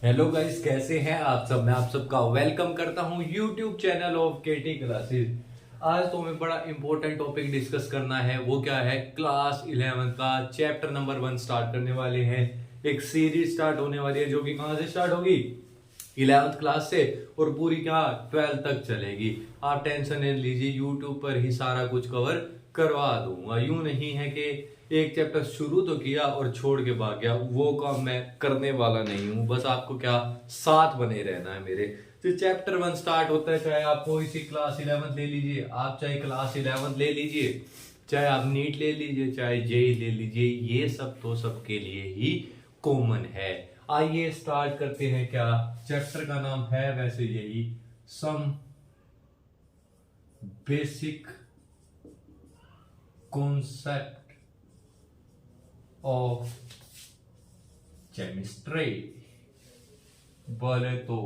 Hello guys, कैसे हैं आप सब। मैं आप सबका वेलकम करता हूं YouTube channel of KT classes. आज तो हमें बड़ा इंपॉर्टेंट टॉपिक डिस्कस करना है। वो क्या है? क्लास 11 का चैप्टर नंबर 1 स्टार्ट करने वाले हैं। एक सीरीज स्टार्ट होने वाली है जो कि कहां से स्टार्ट होगी? 11th क्लास से, और पूरी क्या 12th तक चलेगी। आप टेंशन नहीं लीजिए, यूट्यूब पर ही सारा कुछ कवर करवा दूंगा। यूं नहीं है कि एक चैप्टर शुरू तो किया और छोड़ के भाग गया, वो काम मैं करने वाला नहीं हूं। बस आपको क्या साथ बने रहना है मेरे। तो चैप्टर 1 स्टार्ट होता है, चाहे आप कोई सी क्लास 11 ले लीजिए, आप चाहे क्लास 11 ले लीजिए, चाहे आप नीट ले लीजिए, चाहे जेई ले लीजिए, ये सब तो सबके लिए ही कॉमन है। आइए स्टार्ट करते हैं। क्या चैप्टर का नाम है? वैसे यही, some basic concept of chemistry. बोले तो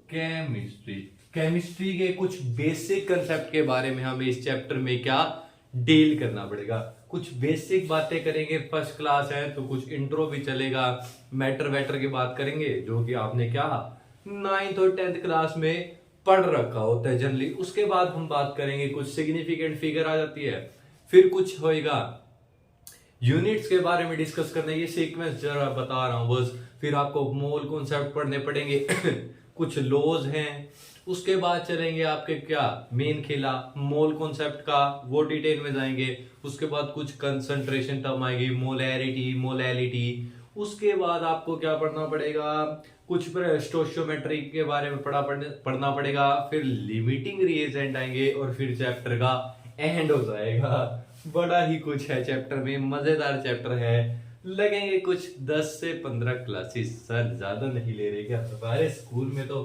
केमिस्ट्री केमिस्ट्री के कुछ बेसिक कंसेप्ट के बारे में हमें इस चैप्टर में क्या डील करना पड़ेगा। कुछ बेसिक बातें करेंगे, फर्स्ट क्लास है तो कुछ इंट्रो भी चलेगा। मैटर वैटर की बात करेंगे जो कि आपने क्या 9th और 10th क्लास में पढ़ रखा होता है जनरली। उसके बाद हम बात करेंगे, कुछ सिग्निफिकेंट फिगर आ जाती है। फिर कुछ होएगा यूनिट्स के बारे में डिस्कस करना है। ये सीक्वेंस जरा बता रहा हूं बस। फिर आपको मोल कॉन्सेप्ट पढ़ने पड़ेंगे कुछ लॉज हैं। उसके बाद चलेंगे आपके क्या मेन खेला मोल कॉन्सेप्ट का, वो डिटेल में जाएंगे। उसके बाद कुछ कंसंट्रेशन टर्म आएगी, मोलैरिटी, मोलैलिटी। उसके बाद आपको क्या पढ़ना पड़ेगा? कुछ स्टोशियोमेट्री के बारे में पढ़ना पड़ेगा। फिर लिमिटिंग रिएजेंट आएंगे और फिर चैप्टर का एंड हो जाएगा। बड़ा ही कुछ है चैप्टर में, मजेदार चैप्टर है। लगेंगे कुछ 10 से 15 क्लासेस। सर ज्यादा नहीं ले रहे क्या? हमारे स्कूल में तो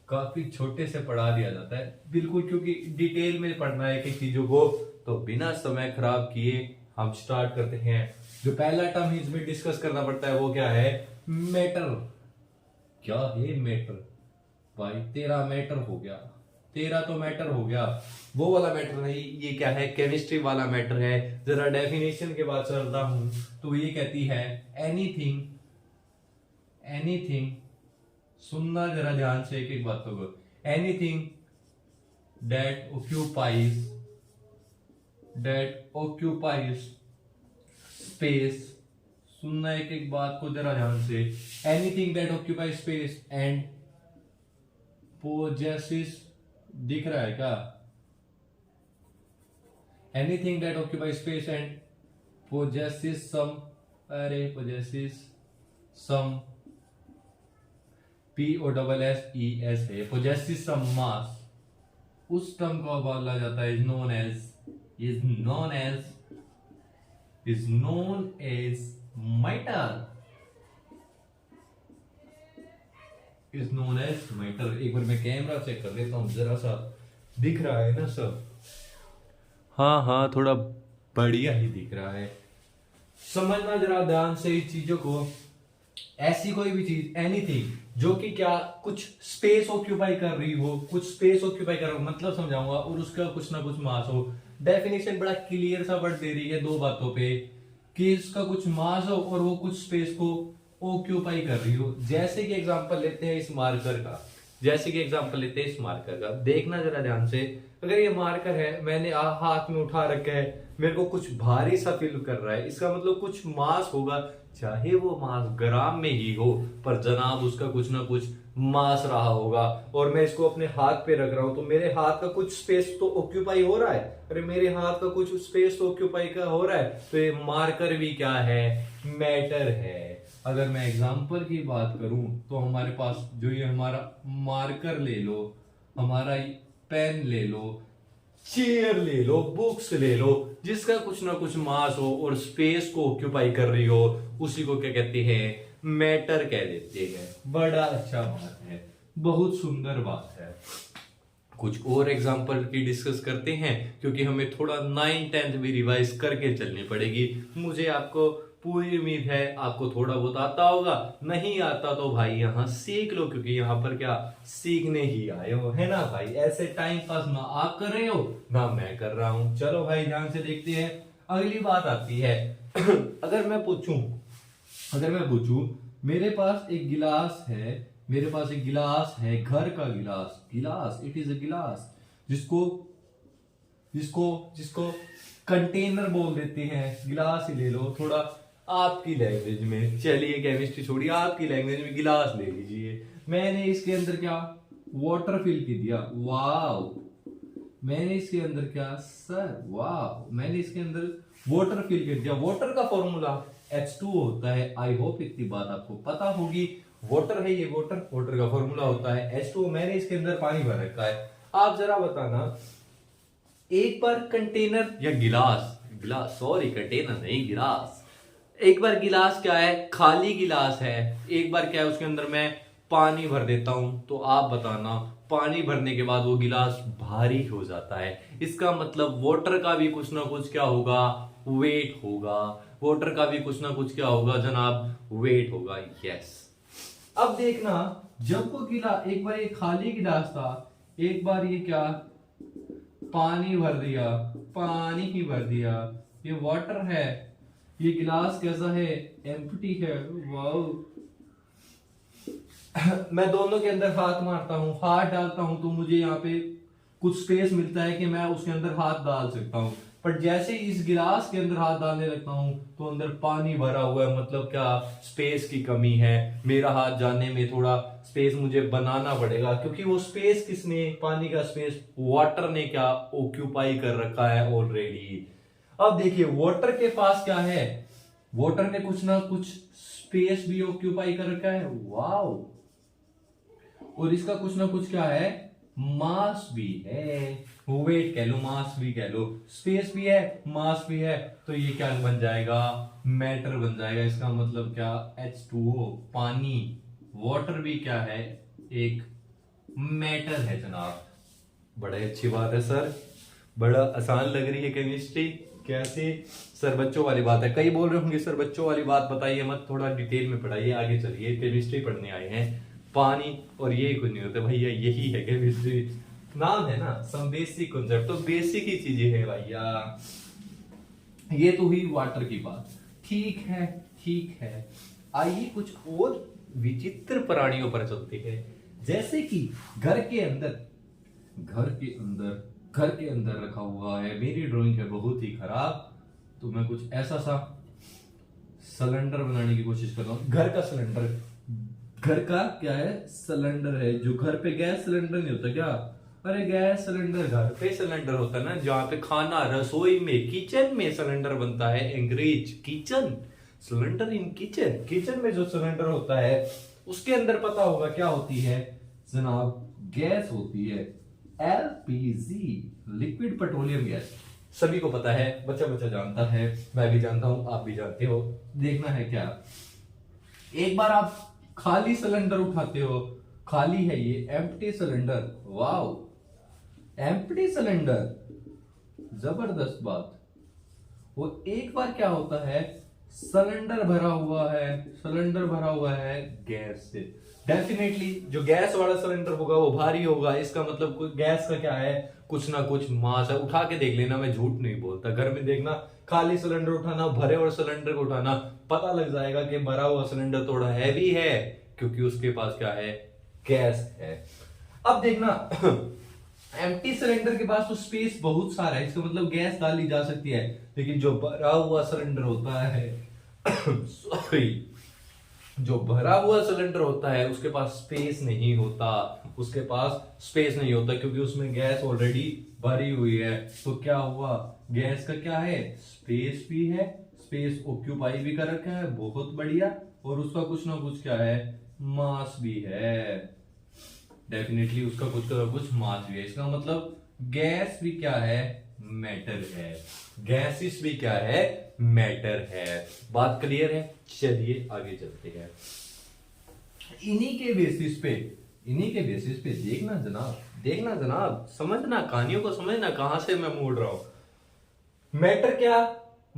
काफी छोटे से पढ़ा दिया जाता है बिल्कुल, क्योंकि डिटेल में पढ़ना है कि चीजों को। तो बिना समय खराब किए हम स्टार्ट करते हैं। जो पहला टर्म इसमें डिस्कस करना पड़ता है वो क्या है? मैटर। क्या है मैटर? भाई तेरा मैटर हो गया, तेरा तो मैटर हो गया, वो वाला मैटर नहीं। ये क्या है? केमिस्ट्री वाला मैटर है। जरा डेफिनेशन के बाद चलता हूं तो ये कहती है एनीथिंग, एनीथिंग, सुनना जरा ध्यान से एक एक बातों को। Anything that occupies, that occupies space. सुनना एक एक बात को जरा ध्यान से। Anything that occupies space and possesses, दिख रहा है क्या? Anything that occupies space and possesses some, अरे पोजेसिस सम, POSSES है, पोजेसिस सम मास। उस टर्म को बोला जाता है is known as matter, is known as matter. एक बार मैं कैमरा चेक कर लेता हूं, जरा सा दिख रहा है ना सब? हाँ हाँ, थोड़ा बढ़िया ही दिख रहा है। समझना जरा ध्यान से इस चीजों को। ऐसी कोई भी चीज, एनीथिंग, जो कि क्या कुछ स्पेस ऑक्यूपाई कर रही हो, कुछ स्पेस ऑक्यूपाई कर रहा हो, मतलब समझाऊंगा, और उसका कुछ ना कुछ मास हो। डेफिनेशन बड़ा क्लियर सा वर्ड दे रही है दो बातों पे, कि इसका कुछ मास हो और वो कुछ स्पेस को ऑक्यूपाई कर रही हो। जैसे कि एग्जांपल लेते हैं इस मार्कर का, जैसे कि एग्जांपल लेते हैं इस मार्कर का। देखना जरा ध्यान से। अगर ये मार्कर है, मैंने हाथ में उठा रखा है, मेरे को कुछ भारी सा फील कर रहा है, इसका मतलब कुछ मास होगा। चाहे वो मास ग्राम में ही हो, पर जनाब उसका कुछ ना कुछ मास रहा होगा। और मैं इसको अपने हाथ पे रख रहा हूं तो मेरे हाथ का कुछ स्पेस तो ऑक्यूपाई हो रहा है। अरे मेरे हाथ का कुछ स्पेस तो ऑक्यूपाई का हो रहा है, तो ये मार्कर भी क्या है? मैटर है। अगर मैं एग्जांपल की बात करूं तो हमारे पास जो ये हमारा मार्कर ले लो, हमारा पेन ले लो, चेयर ले लो, बुक्स ले लो, जिसका कुछ ना कुछ मास हो और स्पेस को ऑक्यूपाई कर रही हो, उसी को क्या कहते हैं? मैटर कह देते हैं। बड़ा अच्छा बात है, बहुत सुंदर बात है। कुछ और एग्जांपल की डिस्कस करते हैं, क्योंकि हमें थोड़ा 9th 10th भी रिवाइज करके चलनी पड़ेगी। मुझे आपको पूरी उम्मीद है आपको थोड़ा बहुत आता होगा। नहीं आता तो भाई यहाँ सीख लो, क्योंकि यहाँ पर क्या सीखने ही आए हो, है ना भाई? ऐसे टाइम पास ना आप कर रहे हो ना मैं कर रहा हूं। चलो भाई ध्यान से देखते हैं। अगली बात आती है अगर मैं पूछूं मेरे पास एक गिलास है, मेरे पास एक गिलास है, घर का गिलास, गिलास, इट इज अ गिलास, जिसको जिसको जिसको कंटेनर बोल देते हैं। गिलास ही ले लो, थोड़ा आपकी लैंग्वेज में, चलिए केमिस्ट्री छोड़िए, आपकी लैंग्वेज में गिलास ले लीजिए। मैंने इसके अंदर क्या वाटर फिल कर दिया, वाव। मैंने इसके अंदर क्या सर, वाव, मैंने इसके अंदर वाटर फिल कर दिया। वाटर का फॉर्मूला H2 होता है। आई होप इतनी बात आपको पता होगी। वाटर है ये, वाटर, वाटर का फॉर्मूला होता है H2O। मैंने इसके अंदर पानी भर रखा है। आप जरा बताना, एक बार कंटेनर या गिलास, गिलास सॉरी कंटेनर नहीं गिलास, एक बार गिलास क्या है, खाली गिलास है, एक बार क्या है उसके अंदर मैं पानी भर देता हूं, तो आप बताना पानी भरने के बाद वो गिलास भारी हो जाता है। इसका मतलब वाटर का भी कुछ ना कुछ क्या होगा, वेट होगा। वाटर का भी कुछ ना कुछ क्या होगा जनाब, वेट होगा। यस। अब देखना, जब वो गिलास, एक बार ये खाली गिलास था, एक बार ये क्या पानी भर दिया, पानी ही भर दिया, ये वाटर है, ये गिलास कैसा है, एम्प्टी है। वाओ। मैं दोनों के अंदर हाथ मारता हूं, हाथ डालता हूं, तो मुझे यहाँ पे कुछ स्पेस मिलता है कि मैं उसके अंदर हाथ डाल सकता हूं। पर जैसे इस गिलास के अंदर हाथ डालने लगता हूं तो अंदर पानी भरा हुआ है, मतलब क्या स्पेस की कमी है। मेरा हाथ जाने में थोड़ा स्पेस मुझे बनाना पड़ेगा, क्योंकि वो स्पेस किसने, पानी का स्पेस वाटर ने क्या ऑक्यूपाई कर रखा है ऑलरेडी। अब देखिए वाटर के पास क्या है, वाटर ने कुछ ना कुछ स्पेस भी ऑक्यूपाई कर रखा है। वाओ। और इसका कुछ ना कुछ क्या है, मास भी है, वेट कह लो, मास भी कह लो, स्पेस भी है, मास भी है, तो ये क्या बन जाएगा, मैटर बन जाएगा। इसका मतलब क्या, H2O, पानी, वाटर भी क्या है, एक मैटर है जनाब। बड़े अच्छी बात है सर, बड़ा आसान लग रही है केमिस्ट्री। कैसे सर, बच्चों वाली बात है। कई बोल रहे होंगे सर बच्चों वाली बात बताइए मत, थोड़ा डिटेल में पढ़ाइए। आगे चलिए, केमिस्ट्री पढ़ने आए हैं, पानी और ये कुछ नहीं होता भैया, यही है केमिस्ट्री। नाम है ना, सम बेसिक कॉन्सेप्ट, तो बेसिक ही चीजें हैं भैया। ये तो हुई वाटर की बात। ठीक है, ठीक है। आइए कुछ और विचित्र प्राणियों पर चलते हैं। जैसे कि घर के अंदर, घर के अंदर, घर के अंदर रखा हुआ है, मेरी ड्राइंग है बहुत ही खराब, तो मैं कुछ ऐसा सा सिलेंडर बनाने की कोशिश कर रहा हूं। घर का सिलेंडर, घर का क्या है, सिलेंडर है। जो घर पे गैस सिलेंडर नहीं होता क्या, अरे गैस सिलेंडर घर पे सिलेंडर होता है ना, जहाँ पे खाना, रसोई में, किचन में सिलेंडर बनता है। अंग्रेज kitchen, cylinder in kitchen, kitchen में जो सिलेंडर होता है उसके अंदर पता होगा क्या होती है जनाब, गैस होती है, LPG, लिक्विड पेट्रोलियम गैस। सभी को पता है, बच्चा बच्चा जानता है, मैं भी जानता हूं, आप भी जानते हो। देखना है क्या, एक बार आप खाली सिलेंडर उठाते हो, खाली है ये, empty cylinder, wow, empty cylinder, जबरदस्त बात। वो एक बार क्या होता है, सिलेंडर भरा हुआ है, सिलेंडर भरा हुआ है गैस से। डेफिनेटली जो गैस वाला सिलेंडर होगा वो भारी होगा। इसका मतलब गैस का क्या है, कुछ ना कुछ मास है। उठा के देख लेना, मैं झूठ नहीं बोलता। घर में देखना, खाली सिलेंडर उठाना, भरे हुए सिलेंडर को उठाना, पता लग जाएगा कि भरा हुआ सिलेंडर थोड़ा हैवी है, क्योंकि उसके पास क्या है, गैस है। अब देखना एम्प्टी सिलेंडर के पास तो स्पेस बहुत सारा है, इसका मतलब गैस डाली जा सकती है। लेकिन जो भरा हुआ सिलेंडर होता है सॉरी, जो भरा हुआ सिलेंडर होता है उसके पास स्पेस नहीं होता, उसके पास स्पेस नहीं होता, क्योंकि उसमें गैस ऑलरेडी भरी हुई है। तो क्या हुआ, गैस का क्या है, स्पेस भी है, स्पेस ऑक्यूपाई भी कर रखा है, बहुत बढ़िया। और उसका कुछ ना कुछ क्या है, मास भी है। डेफिनेटली उसका कुछ ना कुछ मास भी है। इसका मतलब गैस भी क्या है, मैटर है। गैसिस भी क्या है, मैटर है। बात क्लियर है? चलिए आगे चलते हैं। इन्हीं के बेसिस पे, इन्हीं के बेसिस पे देखना जनाब, देखना जनाब, समझना, कहानियों को समझना, कहां से मैं मोड़ रहा हूं। मैटर क्या,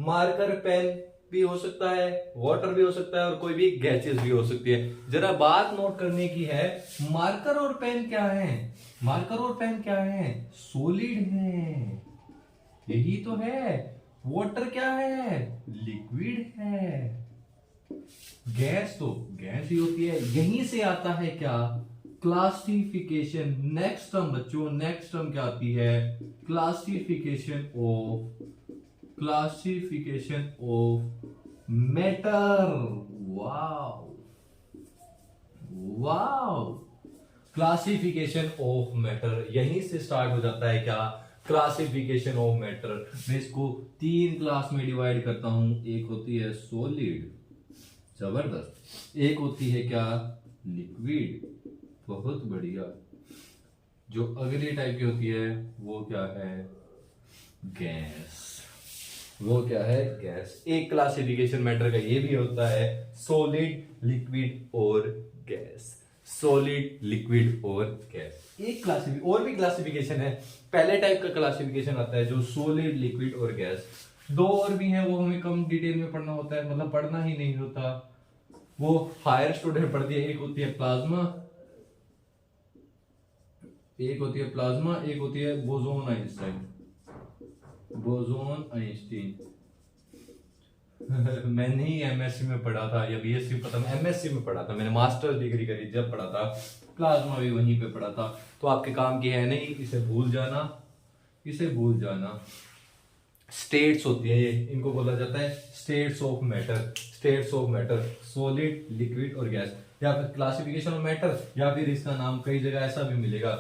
मार्कर पेन भी हो सकता है, वाटर भी हो सकता है, और कोई भी गैसेस भी हो सकती है। जरा बात नोट करने की है, मार्कर और पेन क्या है, मार्कर और पेन क्या है, सॉलिड है, यही तो है। वाटर क्या है, लिक्विड है। गैस तो गैस ही होती है। यहीं से आता है क्या, क्लासिफिकेशन। नेक्स्ट टर्म बच्चों, नेक्स्ट टर्म क्या आती है, classification of matter. Wow wow, classification of matter, यहीं से स्टार्ट हो जाता है क्या, क्लासिफिकेशन ऑफ मैटर। मैं इसको 3 क्लास में डिवाइड करता हूं। एक होती है सॉलिड, जबरदस्त। एक होती है क्या, लिक्विड, बहुत बढ़िया। जो अगली टाइप की होती है वो क्या है, गैस। वो क्या है, गैस। एक क्लासिफिकेशन मैटर का ये भी होता है, सॉलिड, लिक्विड और गैस। सॉलिड, लिक्विड और गैस। एक क्लासिफिकेशन, और भी क्लासिफिकेशन है। पहले टाइप का क्लासिफिकेशन आता है जो सॉलिड, लिक्विड और गैस। 2 और भी हैं, वो हमें कम डिटेल में पढ़ना होता है, मतलब पढ़ना ही नहीं होता, वो हायर स्टूडेंट पढ़ती है। एक होती है प्लाज्मा, एक होती है प्लाज्मा, एक होती है बोसोन आइंस्टाइन, बोसोन आइंस्टीन। मैंने ही एमएससी में पढ़ा था या बीएससी, पता नहीं, एमएससी में पढ़ा था मैंने, मास्टर्स डिग्री करी जब पढ़ा था, प्लाज्मा भी वहीं पे पढ़ा था। तो आपके काम की है नहीं, इसे भूल जाना, इसे भूल जाना। स्टेट्स होती है ये, इनको बोला जाता है states of matter. States of matter, solid, liquid और गैस, या फिर क्लासिफिकेशन ऑफ मैटर, या फिर इसका नाम कई जगह ऐसा भी मिलेगा,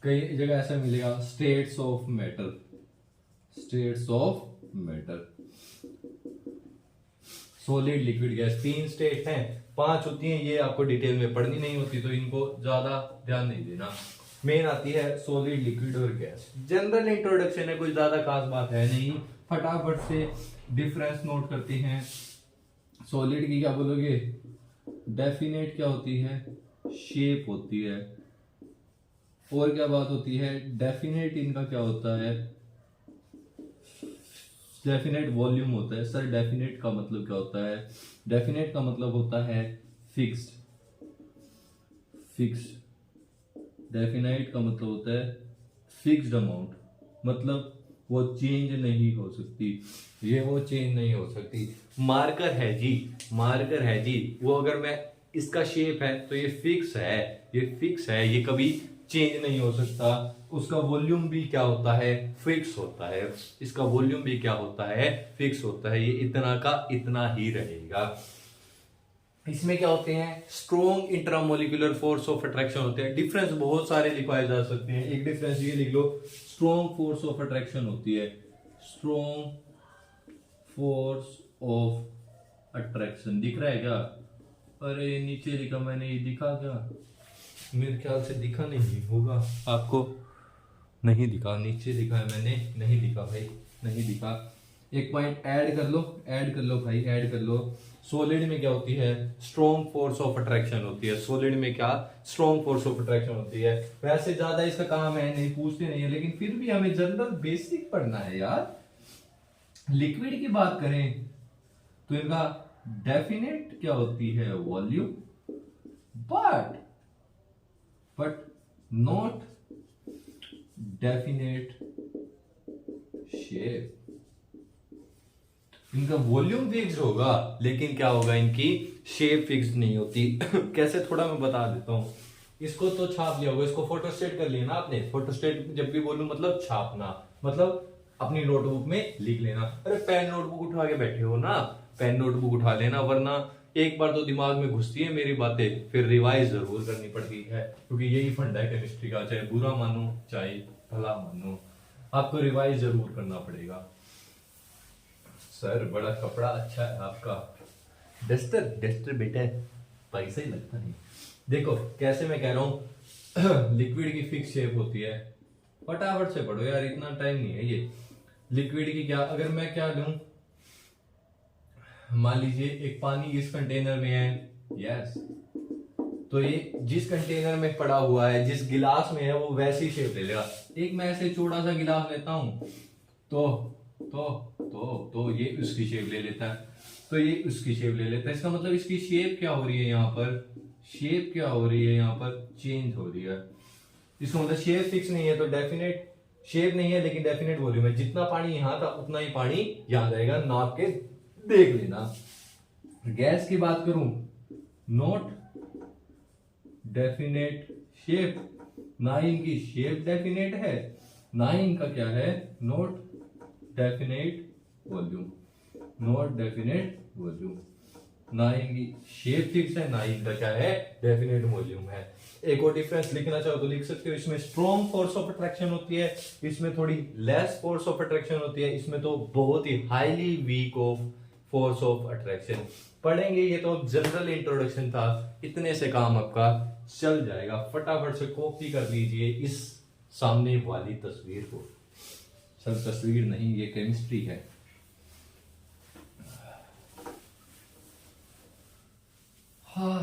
कई जगह ऐसा मिलेगा, states of matter. States of matter, solid, liquid, gas, 3 state हैं, 5 होती हैं, ये आपको डिटेल में पढ़नी नहीं होती, तो इनको ज्यादा ध्यान नहीं देना। मेन आती है सॉलिड, लिक्विड और गैस। जनरल इंट्रोडक्शन है, कोई ज्यादा खास बात है नहीं, फटाफट से डिफरेंस नोट करते हैं। सॉलिड की क्या बोलोगे, डेफिनेट क्या होती है, शेप होती है। और क्या बात होती है, डेफिनेट इनका क्या होता है, डेफिनेट वॉल्यूम होता है। सर डेफिनेट का मतलब क्या होता है, डेफिनेट का मतलब होता है फिक्स्ड, फिक्स्ड। डेफिनाइट का मतलब होता है फिक्स्ड अमाउंट, मतलब वो चेंज नहीं हो सकती, ये वो चेंज नहीं हो सकती। मार्कर है जी, मार्कर है जी, वो अगर मैं, इसका शेप है तो ये फिक्स है, ये फिक्स है, ये कभी चेंज नहीं हो सकता। उसका वॉल्यूम भी क्या होता है, फिक्स होता है। इसका वॉल्यूम भी क्या होता है, फिक्स होता है। ये इतना का इतना ही रहेगा। इसमें क्या होते हैं, strong intramolecular force of attraction होते हैं। डिफरेंस बहुत सारे लिखवाए जा सकते हैं, एक डिफरेंस ये लिख लो, स्ट्रॉन्ग फोर्स ऑफ अट्रैक्शन होती है, स्ट्रॉन्ग फोर्स ऑफ अट्रैक्शन। दिख रहा है क्या, अरे नीचे लिखा मैंने, ये दिखा क्या, मेरे ख्याल से दिखा नहीं होगा आपको, नहीं दिखा, नीचे दिखा है मैंने, नहीं दिखा भाई, नहीं दिखा। एक पॉइंट ऐड कर लो, ऐड कर लो भाई, ऐड कर लो। सॉलिड में क्या होती है, स्ट्रॉन्ग फोर्स ऑफ अट्रैक्शन होती है। सॉलिड में क्या, स्ट्रॉन्ग फोर्स ऑफ अट्रैक्शन होती है। वैसे ज्यादा इसका काम है नहीं, पूछते नहीं है, लेकिन फिर भी हमें जनरल बेसिक पढ़ना है यार। लिक्विड की बात करें तो इनका डेफिनेट क्या होती है, volume, but not definite shape. इनका वॉल्यूम फिक्स होगा, लेकिन क्या होगा, इनकी शेप फिक्स नहीं होती। कैसे, थोड़ा मैं बता देता हूं। इसको तो छाप लिया होगा, इसको फोटोस्टेट कर लिया ना आपने। फोटोस्टेट जब भी बोलूं मतलब छापना, मतलब अपनी नोटबुक में लिख लेना। अरे पेन नोटबुक उठा के बैठे हो ना, पेन नोटबुक उठा लेना, वरना एक बार तो दिमाग में घुसती है मेरी बातें, फिर रिवाइज जरूर करनी पड़ती है, क्योंकि यही फंडा है केमिस्ट्री का। चाहे बुरा मानो चाहे भला मानो, आपको रिवाइज जरूर करना पड़ेगा। सर बड़ा कपड़ा अच्छा है आपका, डस्टर, डस्टर बेटा पैसा ही लगता नहीं। देखो कैसे मैं कह रहा हूं, लिक्विड की फिक्स शेप होती है। फटाफट से पढ़ो यार, इतना टाइम नहीं है ये। लिक्विड की क्या, अगर मैं क्या लूं, मान लीजिए एक पानी इस कंटेनर में है, यस, तो ये जिस कंटेनर में पड़ा हुआ है, जिस गिलास में है, वो वैसी शेप ले लेगा। एक मैं ऐसे छोटा सा गिलास लेता हूं तो ये उसकी शेप ले लेता है, तो ये उसकी शेप ले लेता है। इसका मतलब इसकी शेप क्या हो रही है यहाँ पर, शेप क्या हो रही है यहाँ पर, चेंज हो रही है। इसका मतलब शेप फिक्स नहीं है, तो डेफिनेट शेप नहीं है, लेकिन डेफिनेट वॉल्यूम है। जितना पानी यहाँ था उतना ही पानी यहाँ रहेगा, नाप के देख लेना। गैस की बात करूं, नोट डेफिनेट शेप, ना इनकी शेप डेफिनेट है, ना इनका क्या है, note definite volume, note definite volume, ना इनकी शेप फिक्स है, ना इनका क्या है, डेफिनेट वॉल्यूम है। एक और डिफरेंस लिखना चाहो तो लिख सकते हो, इसमें स्ट्रॉन्ग फोर्स ऑफ अट्रैक्शन होती है, इसमें थोड़ी लेस फोर्स ऑफ अट्रैक्शन होती है, इसमें तो बहुत ही highly weak of force of attraction. पढ़ेंगे, ये तो जनरल इंट्रोडक्शन था, इतने से काम आपका चल जाएगा। फटाफट से कॉपी कर लीजिए इस सामने वाली तस्वीर को। सर तस्वीर नहीं, ये केमिस्ट्री है। हा,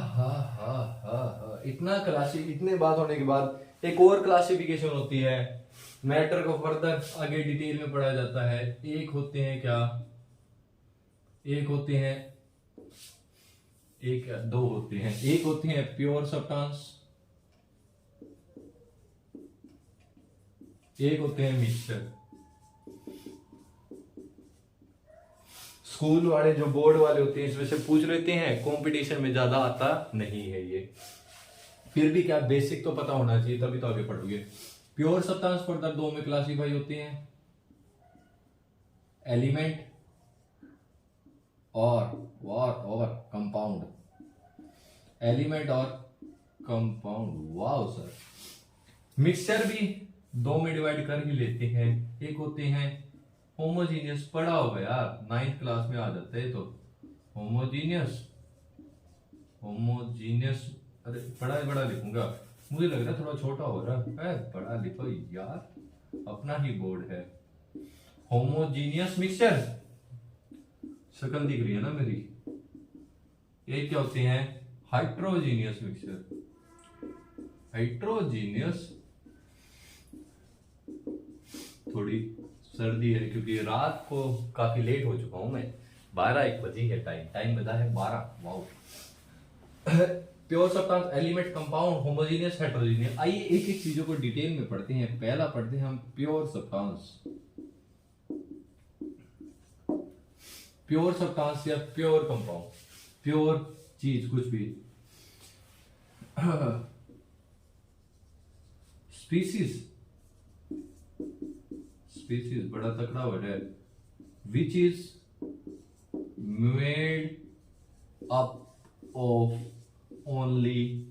इतना क्लासिक, इतने बात होने के बाद एक और क्लासिफिकेशन होती है। मैटर को फर्दर आगे डिटेल में पढ़ा जाता है। एक होते हैं क्या, एक होते हैं, एक या दो होते हैं, एक होते हैं प्योर सब्सटेंस, एक होते हैं मिक्सचर। स्कूल वाले जो बोर्ड वाले होते हैं इसमें से पूछ लेते हैं, कंपटीशन में ज्यादा आता नहीं है ये, फिर भी क्या बेसिक तो पता होना चाहिए, तभी तो आगे पढ़ोगे। प्योर सब्सटेंस फर्दर दो में क्लासिफाई होते हैं, एलिमेंट और कंपाउंड, एलिमेंट और कंपाउंड। Wow sir. मिक्सचर भी दो में डिवाइड कर ही लेते हैं, एक होते हैं होमोजीनियस, पढ़ा होगा यार, 9th क्लास में आ जाता है तो, होमोजीनियस, होमोजीनियस, अरे बड़ा लिखूंगा, मुझे लग रहा है थोड़ा छोटा हो रहा है, बड़ा लिखो यार, अपना ही बोर्ड है। होमोजीनियस मिक्सचर, शक्ल दिख रही है ना मेरी। ये क्या होते हैं, हाइड्रोजीनियस मिक्सचर, हाइड्रोजीनियस, थोड़ी सर्दी है क्योंकि रात को काफी लेट हो चुका हूं मैं, 12-1 बजी है, टाइम बता है 12। Wow. Pure substance, element, compound, homogeneous, heterogeneous. आइए एक एक चीजों को डिटेल में पढ़ते हैं। पहला पढ़ते हैं हम प्योर सब्सटेंस। प्योर सब्सटेंस या प्योर कंपाउंड, प्योर चीज कुछ भी। स्पीसीज, स्पीसीज बड़ा तकड़ा वर्ड है, which is made up of only,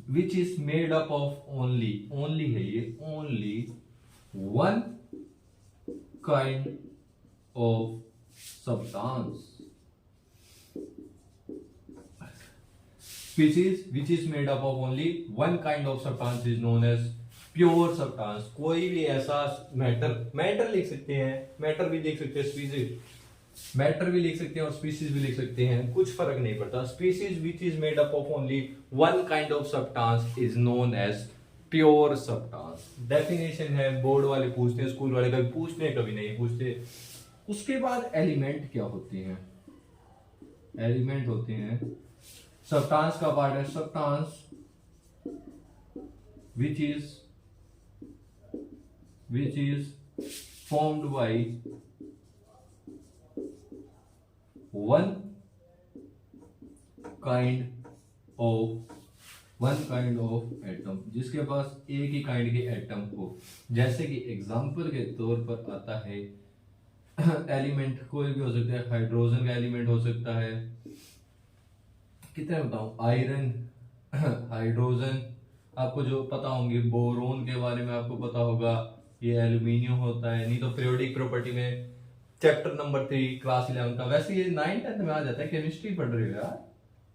which is made up of only, only है ये, only one kind of substance. Species which is made up of only one kind of substance is known as pure substance. कोई भी ऐसा matter लिख सकते हैं, matter भी लिख सकते हैं, स्पीसीज, मैटर भी लिख सकते हैं और स्पीसीज भी लिख सकते हैं, कुछ फर्क नहीं पड़ता। Species which is made up of only one kind of substance is known as pure substance. Definition है, बोर्ड वाले पूछते हैं, स्कूल वाले कभी पूछते हैं कभी नहीं पूछते। उसके बाद एलिमेंट क्या होते हैं, एलिमेंट होते हैं, सब्सटेंस का पार्ट है, substance which is formed by one kind of atom, जिसके पास एक ही काइंड के एटम हो। जैसे कि एग्जांपल के तौर पर आता है, एलिमेंट कोई भी हो सकता है, हाइड्रोजन का एलिमेंट हो सकता है, कितने बताऊं, आयरन, हाइड्रोजन, आपको जो पता होंगे, बोरोन के बारे में आपको पता होगा, ये एल्यूमिनियम होता है। नहीं तो पीरियोडिक प्रॉपर्टी में चैप्टर नंबर 3 क्लास 11 का, वैसे ये 9th में आ जाता है, केमिस्ट्री पढ़ रहे हो यार,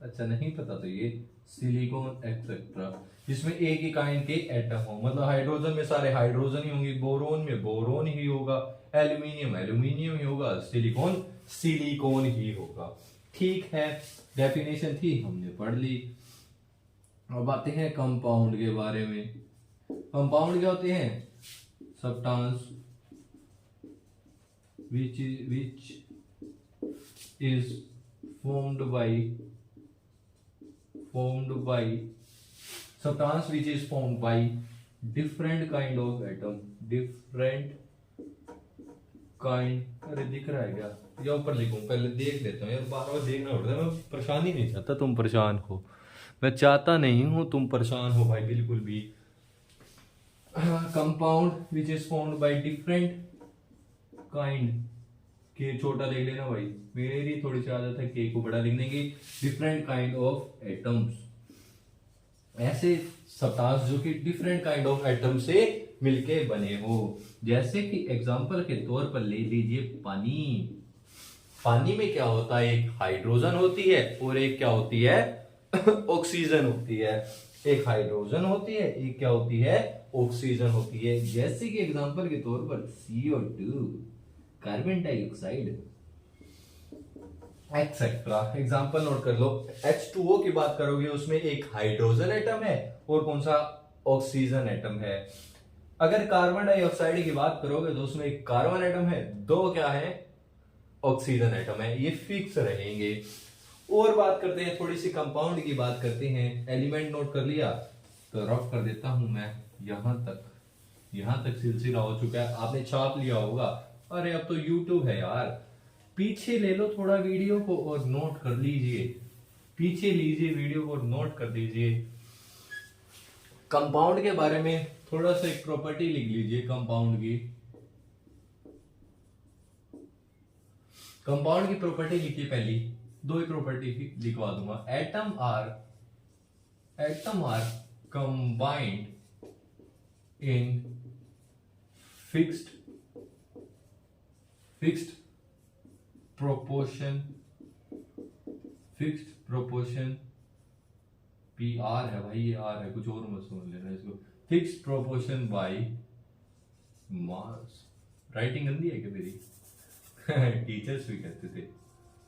अच्छा नहीं पता तो ये सिलिकॉन एक्सेट्रा, जिसमें एक ही काइंड के एटम हो, मतलब हाइड्रोजन में सारे हाइड्रोजन ही होंगे, बोरोन में बोरोन ही होगा, एल्यूमिनियम एल्यूमिनियम ही होगा, सिलिकॉन सिलिकॉन ही होगा। ठीक है, डेफिनेशन थी हमने पढ़ ली। अब आते हैं कंपाउंड के बारे में। कंपाउंड क्या होते हैं, substance which is formed by substance which is formed by different kind of atom, different kind, अरे दिख रहा है क्या, या ऊपर लिखूं, पहले देख लेता हूँ यार, बार बार देखना पड़ता है। मैं परेशान ही नहीं चाहता तुम परेशान हो, मैं चाहता नहीं हूँ तुम परेशान हो भाई बिल्कुल भी। Compound which is found by different kind, के छोटा लिख लेना भाई, मेरी थोड़ी सी आदत है के को बड़ा लिखने की। डिफरेंट काइंड ऑफ एटम्स, ऐसे सब्सटेंस जो कि डिफरेंट काइंड ऑफ एटम से मिलके बने हो। जैसे कि एग्जांपल के तौर पर ले लीजिए पानी। पानी में क्या होता है, एक हाइड्रोजन होती है और एक क्या होती है ऑक्सीजन होती है। एक हाइड्रोजन होती है, एक क्या होती है ऑक्सीजन होती है। जैसे कि एग्जांपल के तौर पर CO2, carbon dioxide, etcetera. Example note कर लो, H2O की बात करोगे उसमें एक हाइड्रोजन एटम है और कौन सा ऑक्सीजन एटम है। अगर कार्बन डाइऑक्साइड की बात करोगे तो उसमें एक कार्बन एटम है, दो क्या है ऑक्सीजन एटम है, ये फिक्स रहेंगे। और बात करते हैं थोड़ी सी कंपाउंड की बात करते हैं। एलिमेंट नोट कर लिया तो रफ कर देता हूं मैं, यहां तक सिलसिला हो चुका है, आपने छाप लिया होगा। अरे अब तो यूट्यूब है यार, पीछे ले लो थोड़ा वीडियो को और नोट कर लीजिए, पीछे लीजिए वीडियो को और नोट कर लीजिए। कंपाउंड के बारे में थोड़ा सा एक प्रॉपर्टी लिख लीजिए कंपाउंड की। कंपाउंड की प्रॉपर्टी लिखिए, पहली दो ही प्रॉपर्टी लिखवा दूंगा। Atom are combined in fixed proportion PR है भाई, ये R है, कुछ और मत समझ लेना इसको। Fixed proportion by mass. Writing गंदी है क्या मेरी? टीचर्स भी कहते थे,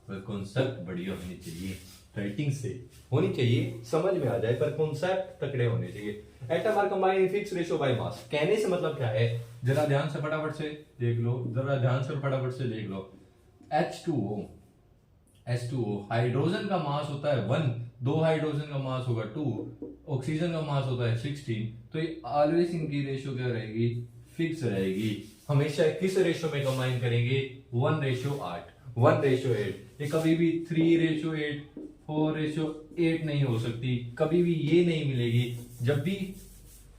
पर कॉन्सेप्ट बढ़िया होनी चाहिए, राइटिंग से होनी चाहिए, समझ में आ जाए, पर कॉन्सेप्ट तकड़े होने चाहिए। Atom are combined in fixed ratio by mass, कहने से मतलब क्या है, जरा ध्यान से फटाफट से देख लो। H2O, हाइड्रोजन का मास होता है 1, दो हाइड्रोजन का मास होगा 2, ऑक्सीजन का मास होता है 16। तो ये ऑलवेज इनकी रेशियो क्या रहेगी, फिक्स रहेगी। हमेशा किस रेशियो में कंबाइन करेंगे, 1:8। ये कभी भी 3:8, 4:8 नहीं हो सकती, कभी भी ये नहीं मिलेगी। जब भी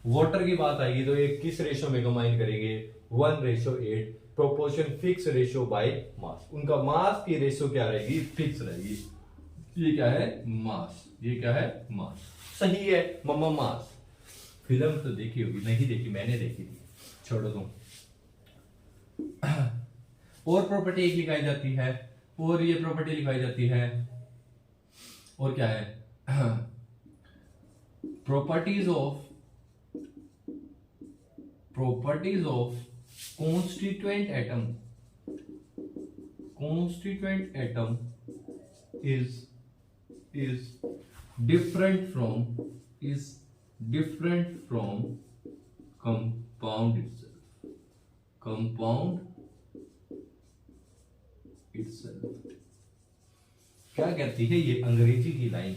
वाटर की बात आएगी तो ये किस रेशियो में कंबाइन करेंगे, 1:8। प्रोपोर्शन फिक्स रेशियो बाय मास, उनका मास की रेशियो क्या रहेगी, फिक्स रहेगी। ये क्या है, मास, ये क्या है, मास। सही है मम्मा, मास। फिल्म तो देखी होगी, नहीं देखी, मैंने देखी थी, छोड़ो तुम। और प्रॉपर्टी एक लिखाई जाती है, और ये प्रॉपर्टी लिखाई जाती है, और क्या है, properties of constituent atom is different from compound itself। क्या कहती है ये अंग्रेजी की लाइन,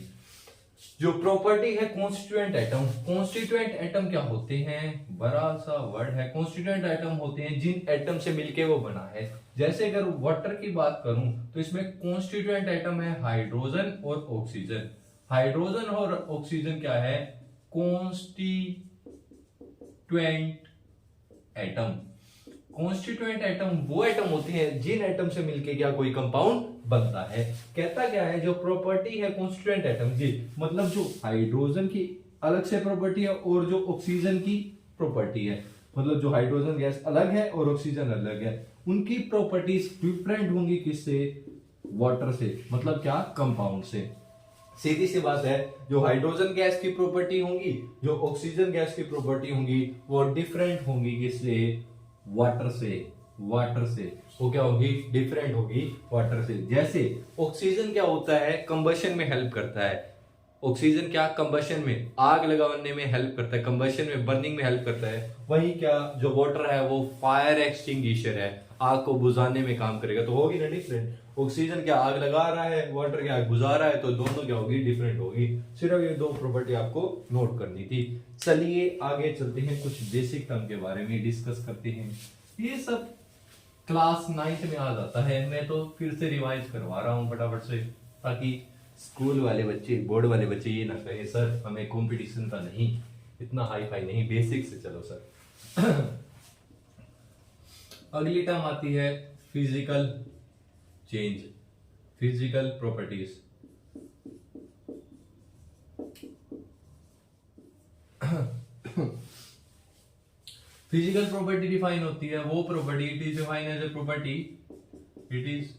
जो प्रॉपर्टी है कॉन्स्टिट्यूएंट एटम क्या होते हैं, बड़ा सा वर्ड है। कॉन्स्टिट्यूएंट एटम होते हैं जिन एटम से मिलके वो बना है। जैसे अगर वाटर की बात करूं तो इसमें कॉन्स्टिट्यूएंट एटम है हाइड्रोजन और ऑक्सीजन। हाइड्रोजन और ऑक्सीजन क्या है, कॉन्स्टिट्यूएंट एटम। कॉन्स्टिट्यूएंट एटम वो एटम होते हैं जिन एटम से मिलके क्या कोई कंपाउंड बनता है। कहता क्या है, जो प्रॉपर्टी है कॉन्स्टिट्यूएंट एटम की, मतलब जो हाइड्रोजन की अलग से प्रॉपर्टी है और जो ऑक्सीजन की प्रॉपर्टी है, मतलब जो हाइड्रोजन गैस अलग है और ऑक्सीजन अलग है, उनकी प्रॉपर्टीज डिफरेंट होंगी किससे, वाटर से, मतलब क्या, कंपाउंड से। सीधी सी बात है, जो हाइड्रोजन गैस की प्रॉपर्टी होंगी, जो ऑक्सीजन गैस की प्रॉपर्टी होंगी, वो डिफरेंट होंगी किससे, वाटर से। वो क्या होगी, डिफरेंट होगी वाटर से। जैसे ऑक्सीजन क्या होता है, कंबशन में हेल्प करता है। ऑक्सीजन क्या, कंबशन में, आग लगाने में हेल्प करता है, कंबशन में, बर्निंग में हेल्प करता है। वही क्या, जो वाटर है वो फायर एक्सटिंग्विशर है, आग को बुझाने में काम करेगा। तो होगी ना डिफरेंट। ऑक्सीजन क्या आग लगा रहा है, वाटर क्या आग बुझा रहा है, तो दोनों क्या होगी, डिफरेंट होगी। सिर्फ ये दो प्रॉपर्टी आपको नोट करनी थी। चलिए आगे चलते हैं, कुछ बेसिक टर्म के बारे में डिस्कस करते हैं। ये सब क्लास 9th में आ जाता है। मैं तो फिर से रिवाइज करवा रहा हूँ फटाफट से, ताकि स्कूल वाले बच्चे, बोर्ड वाले बच्चे ये ना कहे सर हमें कंपटीशन का नहीं, इतना हाई फाई नहीं, बेसिक से चलो सर। अगली टर्म आती है physical change, physical properties. Physical property define होती है वो property, it is define as a property, it is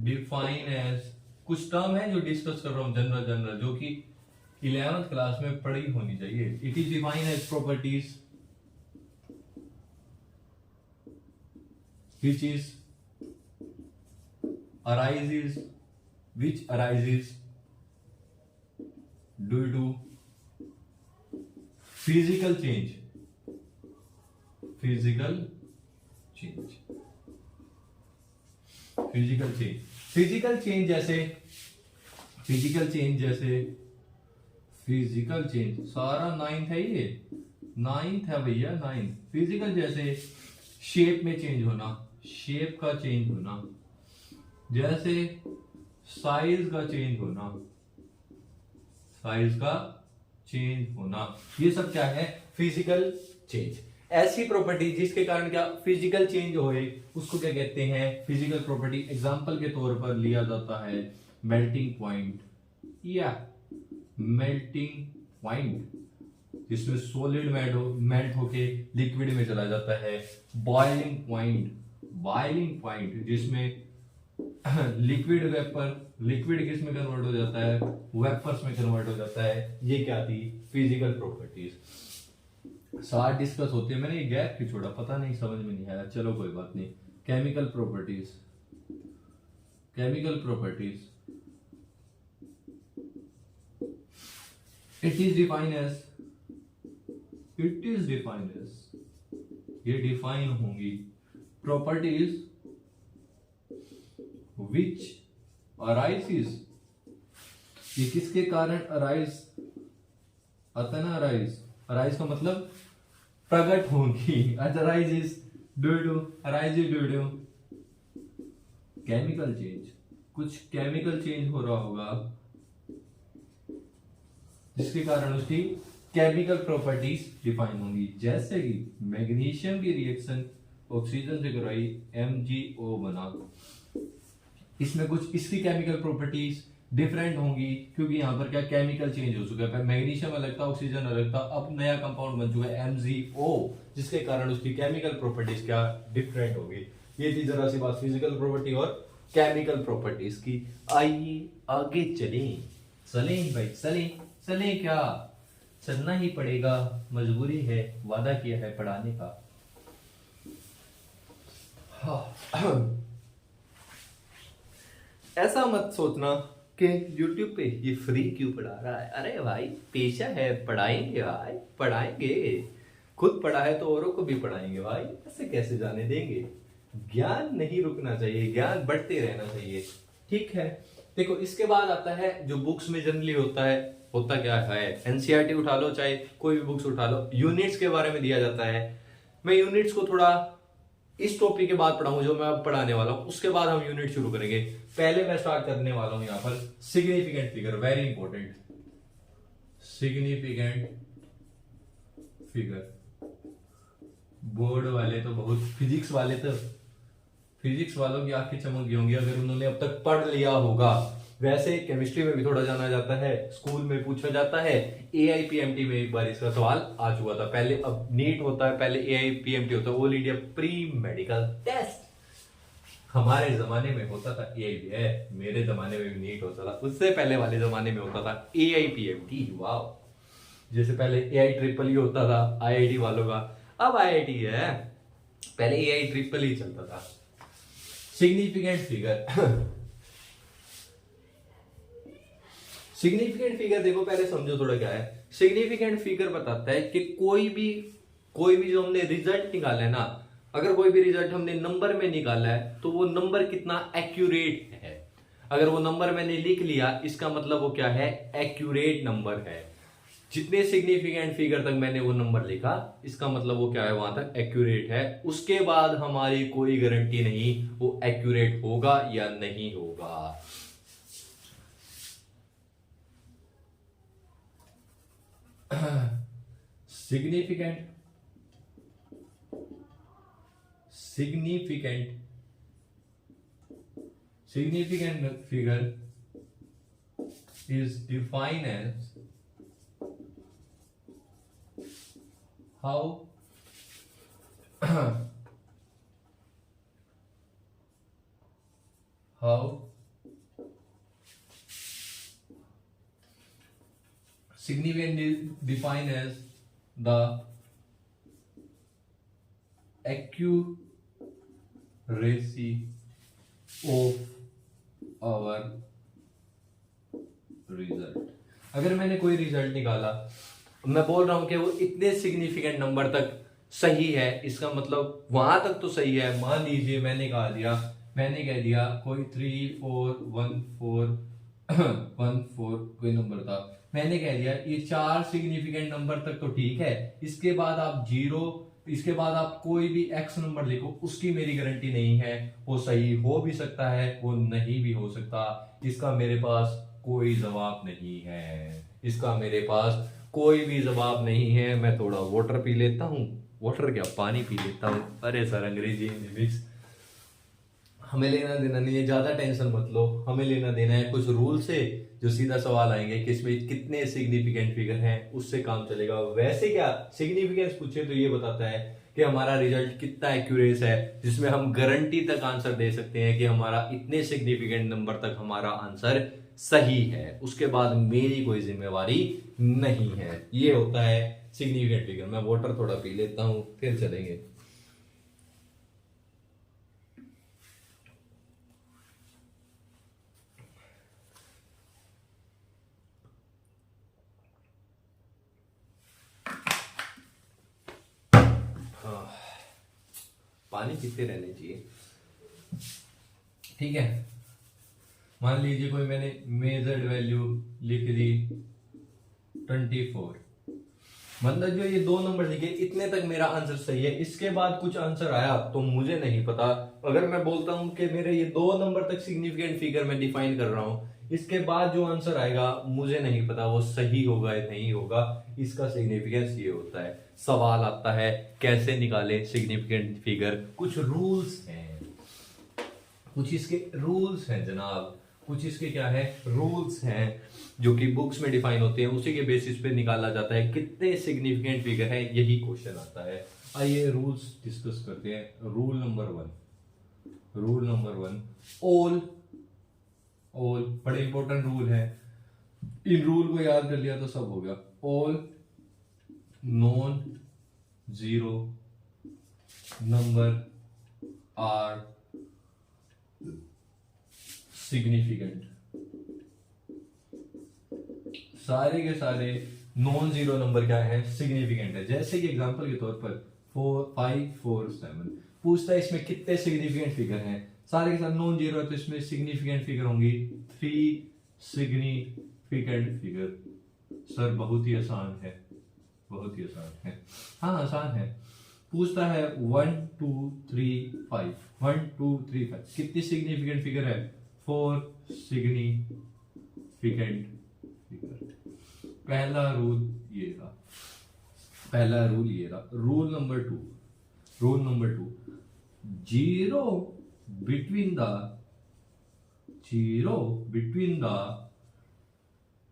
define as, कुछ टर्म है जो डिस्कस कर रहा हूं जनरल जनरल, जो कि 11th क्लास में पढ़ी होनी चाहिए। It is define as properties which is arises due to physical change, physical change जैसे फिजिकल चेंज सारा 9th है, ये 9th है भैया, 9th। फिजिकल जैसे शेप में चेंज होना, शेप का चेंज होना, जैसे साइज का चेंज होना, साइज का चेंज होना, ये सब क्या है? Physical change. ऐसी प्रॉपर्टी जिसके कारण क्या फिजिकल चेंज होए उसको क्या कहते हैं? Physical property. एग्जांपल के तौर पर लिया जाता है मेल्टिंग पॉइंट, या मेल्टिंग पॉइंट जिसमें सॉलिड मेल्ट होके लिक्विड में चला जाता है। बॉइलिंग पॉइंट जिसमें लिक्विड किस में कन्वर्ट हो जाता है? वेपर्स में कन्वर्ट हो जाता है। ये क्या थी? Physical properties. 7 डिस्कस होती है, मैंने ये गैप क्यों छोड़ा पता नहीं, समझ में नहीं आया, चलो कोई बात नहीं। Chemical properties it is define as, ये डिफाइन होंगी प्रॉपर्टीज विच अराइजेस, ये किसके कारण अराइज आता है ना? अराइज का मतलब प्रकट होंगी। Arises due to chemical change, कुछ केमिकल चेंज हो रहा होगा जिसके कारण उसकी केमिकल प्रॉपर्टीज डिफाइन होंगी। जैसे कि मैग्नीशियम की रिएक्शन ऑक्सीजन से करवाई, MgO बना, इसमें कुछ इसकी केमिकल प्रॉपर्टीज डिफरेंट होंगी क्योंकि यहाँ पर क्या केमिकल चेंज हो चुका है। मैग्नीशियम अलग था, ऑक्सीजन अलग था, अब नया कंपाउंड बन चुका है MgO, जिसके कारण उसकी केमिकल प्रॉपर्टीज क्या डिफरेंट होगी। ये थी जरा सी बात फिजिकल प्रॉपर्टी और केमिकल प्रॉपर्टीज की। आइए आगे चलें भाई, चलें क्या, चलना ही पड़ेगा, मजबूरी है, वादा किया है पढ़ाने का। ऐसा मत सोचना कि YouTube पे ये फ्री क्यों पढ़ा रहा है। अरे भाई पेशा है, पढ़ाएंगे भाई, पढ़ाएंगे, खुद पढ़ा है तो औरों को भी पढ़ाएंगे भाई, ऐसे कैसे जाने देंगे। ज्ञान नहीं रुकना चाहिए, ज्ञान बढ़ते रहना चाहिए, ठीक है। देखो इसके बाद आता है जो बुक्स में जनरली होता क्या है, एनसीईआरटी उठा लो, चाहे कोई भी बुक्स उठा लो, यूनिट्स के बारे में दिया जाता है। मैं यूनिट्स को थोड़ा इस टॉपिक के बाद पढ़ाऊंगा जो मैं अब पढ़ाने वाला हूं, उसके बाद हम यूनिट शुरू करेंगे। पहले मैं स्टार्ट करने वाला हूं यहां पर significant figure, very important, significant figure. Board वाले तो बहुत, फिजिक्स वालों की आंखें चमक गई होंगी अगर उन्होंने अब तक पढ़ लिया होगा। वैसे केमिस्ट्री में भी थोड़ा जाना जाता है, स्कूल में पूछा जाता है, AIPMT में एक बार इसका सवाल आ चुका था पहले। अब नीट होता है, पहले AIPMT होता है, all India pre medical test. हमारे जमाने में होता था AIPMT, मेरे जमाने में भी नीट होता था, उससे पहले वाले जमाने में होता था AIPMT। वाह, जैसे पहले AIEEE होता था IIT वालों का, अब IIT है, पहले AIEEE चलता था। सिग्निफिकेंट फिगर देखो, पहले समझो थोड़ा क्या है। सिग्निफिकेंट फिगर बताता है कि कोई भी जो हमने रिजल्ट निकाला है ना, अगर कोई भी रिजल्ट हमने नंबर में निकाला है तो वो नंबर कितना एक्यूरेट है। अगर वो नंबर मैंने लिख लिया, इसका मतलब वो क्या है? एक्यूरेट नंबर है। जितने सिग्निफिकेंट फिगर तक मैंने वो नंबर लिखा, इसका मतलब वो क्या है, वहां तक एक्यूरेट है। उसके बाद हमारी कोई गारंटी नहीं वो एक्यूरेट होगा या नहीं होगा। Significant figure is defined as how significant is defined as the accuracy of our result. अगर मैंने कोई रिजल्ट निकाला, मैं बोल रहा हूं कि वो इतने सिग्निफिकेंट नंबर तक सही है, इसका मतलब वहां तक तो सही है। मान लीजिए मैंने कह दिया कोई 341414 कोई नंबर था, मैंने कह दिया ये 4 सिग्निफिकेंट नंबर तक तो ठीक है, इसके बाद आप जीरो, इसके बाद आप कोई भी एक्स नंबर लिखो, उसकी मेरी गारंटी नहीं है। वो सही हो भी सकता है, वो नहीं भी हो सकता। इसका मेरे पास कोई जवाब नहीं है, इसका मेरे पास कोई भी जवाब नहीं है। मैं थोड़ा वाटर पी लेता हूँ, वाटर क्या, पानी पी लेता हूँ। अरे सर अंग्रेजी मिक्स, हमें लेना देना नहीं है, ज्यादा टेंशन मत लो। हमें लेना देना है कुछ रूल से, जो सीधा सवाल आएंगे कि इसमें कितने सिग्निफिकेंट फिगर हैं, उससे काम चलेगा। वैसे क्या सिग्निफिकेंस पूछे तो ये बताता है कि हमारा रिजल्ट कितना एक्यूरेट है, जिसमें हम गारंटी तक आंसर दे सकते हैं कि हमारा इतने सिग्निफिकेंट नंबर तक हमारा आंसर सही है। उसके बाद मेरी कोई जिम्मेवारी नहीं है। ये होता है सिग्निफिकेंट फिगर। मैं वाटर थोड़ा पी लेता हूं, फिर चलेंगे। पानी पीते रहने चाहिए, ठीक है। मान लीजिए कोई मैंने मेजर्ड वैल्यू लिख दी 24, मतलब जो ये 2 नंबर लिखे इतने तक मेरा आंसर सही है। इसके बाद कुछ आंसर आया तो मुझे नहीं पता। अगर मैं बोलता हूं कि मेरे ये 2 नंबर तक सिग्निफिकेंट फिगर मैं डिफाइन कर रहा हूं, इसके बाद जो आंसर आएगा मुझे नहीं पता वो सही होगा या नहीं होगा, इसका सिग्निफिकेंस ये होता है। सवाल आता है कैसे निकाले सिग्निफिकेंट फिगर, कुछ रूल्स हैं, कुछ इसके रूल्स हैं जनाब, कुछ इसके क्या है, रूल्स हैं जो कि बुक्स में डिफाइन होते हैं। उसी के बेसिस पे निकाला जाता है कितने सिग्निफिकेंट फिगर है, यही क्वेश्चन आता है। आइए रूल्स डिस्कस करते हैं। रूल नंबर 1, ऑल बड़े इंपॉर्टेंट रूल है, इन रूल को याद कर लिया तो सब हो गया। All non zero number are significant. सारे के सारे नॉन जीरो नंबर क्या है, सिग्निफिकेंट है। जैसे कि एग्जांपल के तौर पर 4 5 4 7 पूछता है इसमें कितने सिग्निफिकेंट फिगर हैं, सारे के साथ नॉन जीरो है तो इसमें सिग्निफिकेंट फिगर होंगी 3 सिग्निफिकेंट फिगर। सर बहुत ही आसान है, बहुत ही आसान है, हाँ आसान है। पूछता है 1 2 3 5 1 2 3 5 कितनी सिग्निफिकेंट फिगर है, 4 सिग्निफिकेंट फिगर। पहला रूल ये था, पहला रूल ये था। Rule number 2 zero between the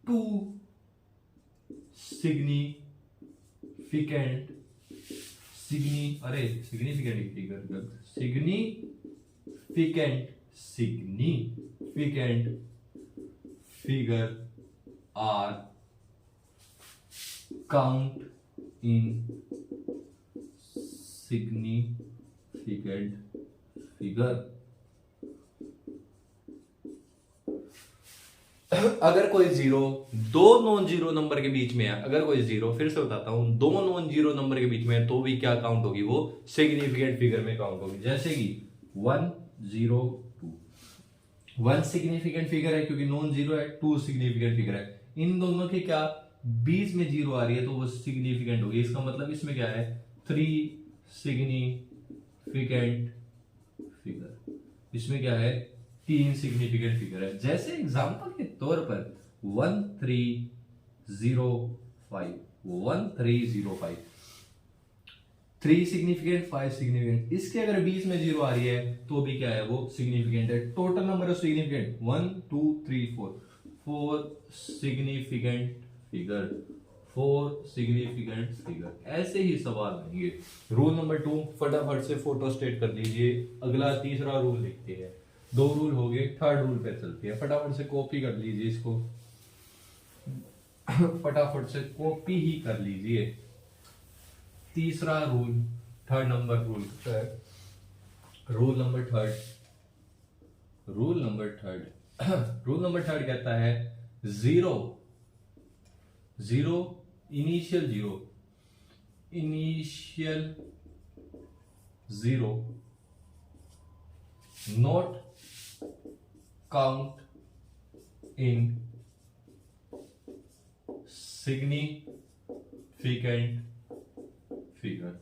two significant figure are count in significant figure. अगर कोई जीरो दो नॉन जीरो नंबर के बीच में है, अगर कोई जीरो, फिर से बताता हूं, दो नॉन जीरो नंबर के बीच में है तो भी क्या काउंट होगी, वो सिग्निफिकेंट फिगर में काउंट होगी। जैसे कि 1 0 2, 1 सिग्निफिकेंट फिगर है क्योंकि नॉन जीरो है, 2 सिग्निफिकेंट फिगर है। इन दोनों के क्या बीच में जीरो आ रही है तो वो सिग्निफिकेंट होगी। इसका मतलब इसमें क्या है, 3 सिग्निफिकेंट फिगर। इसमें क्या है, 3 सिग्निफिकेंट फिगर है। जैसे एग्जांपल के तौर पर 1305, 1305, 3 सिग्निफिकेंट, 5 सिग्निफिकेंट। इसके अगर बीच में जीरो आ रही है तो भी क्या है, वो सिग्निफिकेंट है। Total number of significant 1 2 3 4, 4 significant figure, 4 significant figure. ऐसे ही सवाल आएंगे। रूल नंबर 2 फटाफट से फोटो स्टेट कर लीजिए। अगला तीसरा रूल लिखते हैं। 2 रूल हो गए, थर्ड रूल पे चलते हैं। फटाफट से कॉपी कर लीजिए इसको, फटाफट से कॉपी ही कर लीजिए। तीसरा rule, third number rule, rule number third, rule number third, rule number third कहता है zero, zero, initial zero, initial zero not count in significant figure.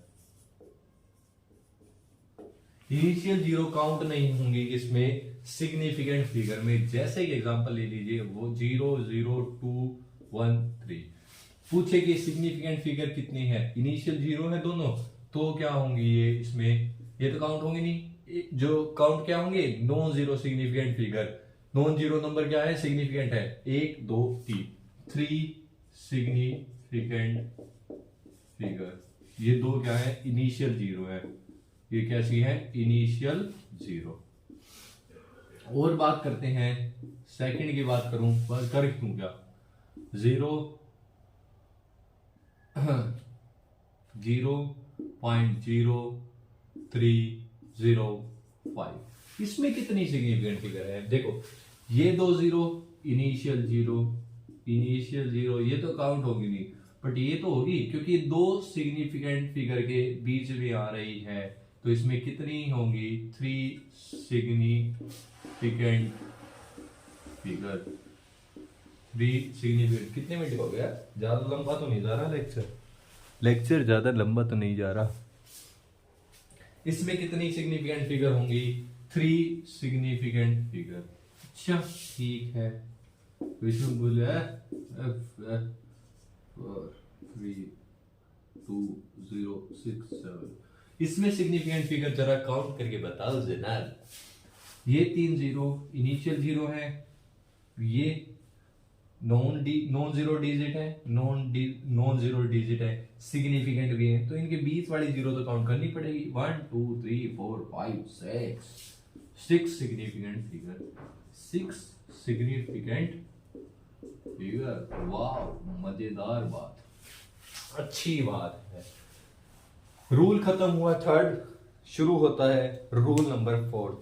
Initial zero count नहीं होंगे इसमें सिग्निफिकेंट फिगर में। जैसे कि एग्जांपल ले लीजिए, वो 0 0 2 1 3। पूछे कि सिग्निफिकेंट फिगर कितनी है, इनिशियल जीरो है दोनों, तो क्या होंगी ये, इसमें ये तो काउंट होंगे नहीं। जो काउंट क्या होंगे, non zero significant figure. Non zero number क्या है, सिग्निफिकेंट है, 1 2 3, 3 सिग्निफिकेंट फिगर। ये दो क्या है, इनिशियल जीरो है। ये कैसी है, इनिशियल जीरो। और बात करते हैं, सेकंड की बात करूं, बस कर क्यों क्या, 0.0305। इसमें कितनी सिग्निफिकेंट फिगर है, देखो ये 2 zero, initial zero, initial zero, ये तो काउंट होगी नहीं, बट ये तो होगी क्योंकि 2 सिग्निफिकेंट फिगर के बीच में आ रही है। तो इसमें कितनी होंगी, 3 सिग्निफिकेंट फिगर, 3 सिग्निफिकेंट। कितने मिनट हो गया, ज्यादा लंबा तो नहीं जा रहा लेक्चर ज्यादा लंबा तो नहीं जा रहा। इसमें कितनी सिग्निफिकेंट फिगर होंगी, 3 सिग्निफिकेंट फिगर। अच्छा ठीक है, तो इसमें बोले 4 3 2 0 6 7। इसमें सिग्निफिकेंट फिगर जरा काउंट करके बताओ जनाब। ये 3 जीरो इनिशियल जीरो है, ये नॉन जीरो डिजिट है, नॉन जीरो डिजिट है, सिग्निफिकेंट भी है, तो इनके बीच वाली जीरो तो काउंट करनी पड़ेगी। 1 2 3 4 5 6 सिग्निफिकेंट फिगर, 6 सिग्निफिकेंट फिगर। वाह, मजेदार बात, अच्छी बात है। रूल खत्म हुआ थर्ड, शुरू होता है rule number fourth.